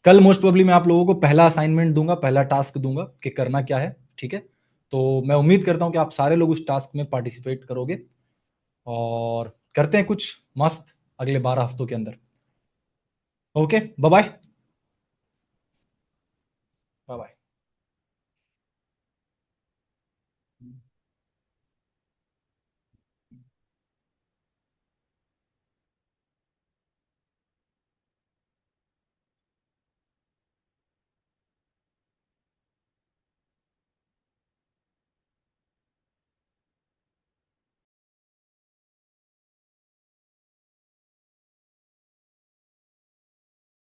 कल मोस्ट प्रोबेबली मैं आप लोगों को पहला असाइनमेंट दूंगा, पहला टास्क दूंगा कि करना क्या है, ठीक है। तो मैं उम्मीद करता हूं कि आप सारे लोग उस टास्क में पार्टिसिपेट करोगे और करते हैं कुछ मस्त अगले 12 हफ्तों के अंदर। Okay, bye bye.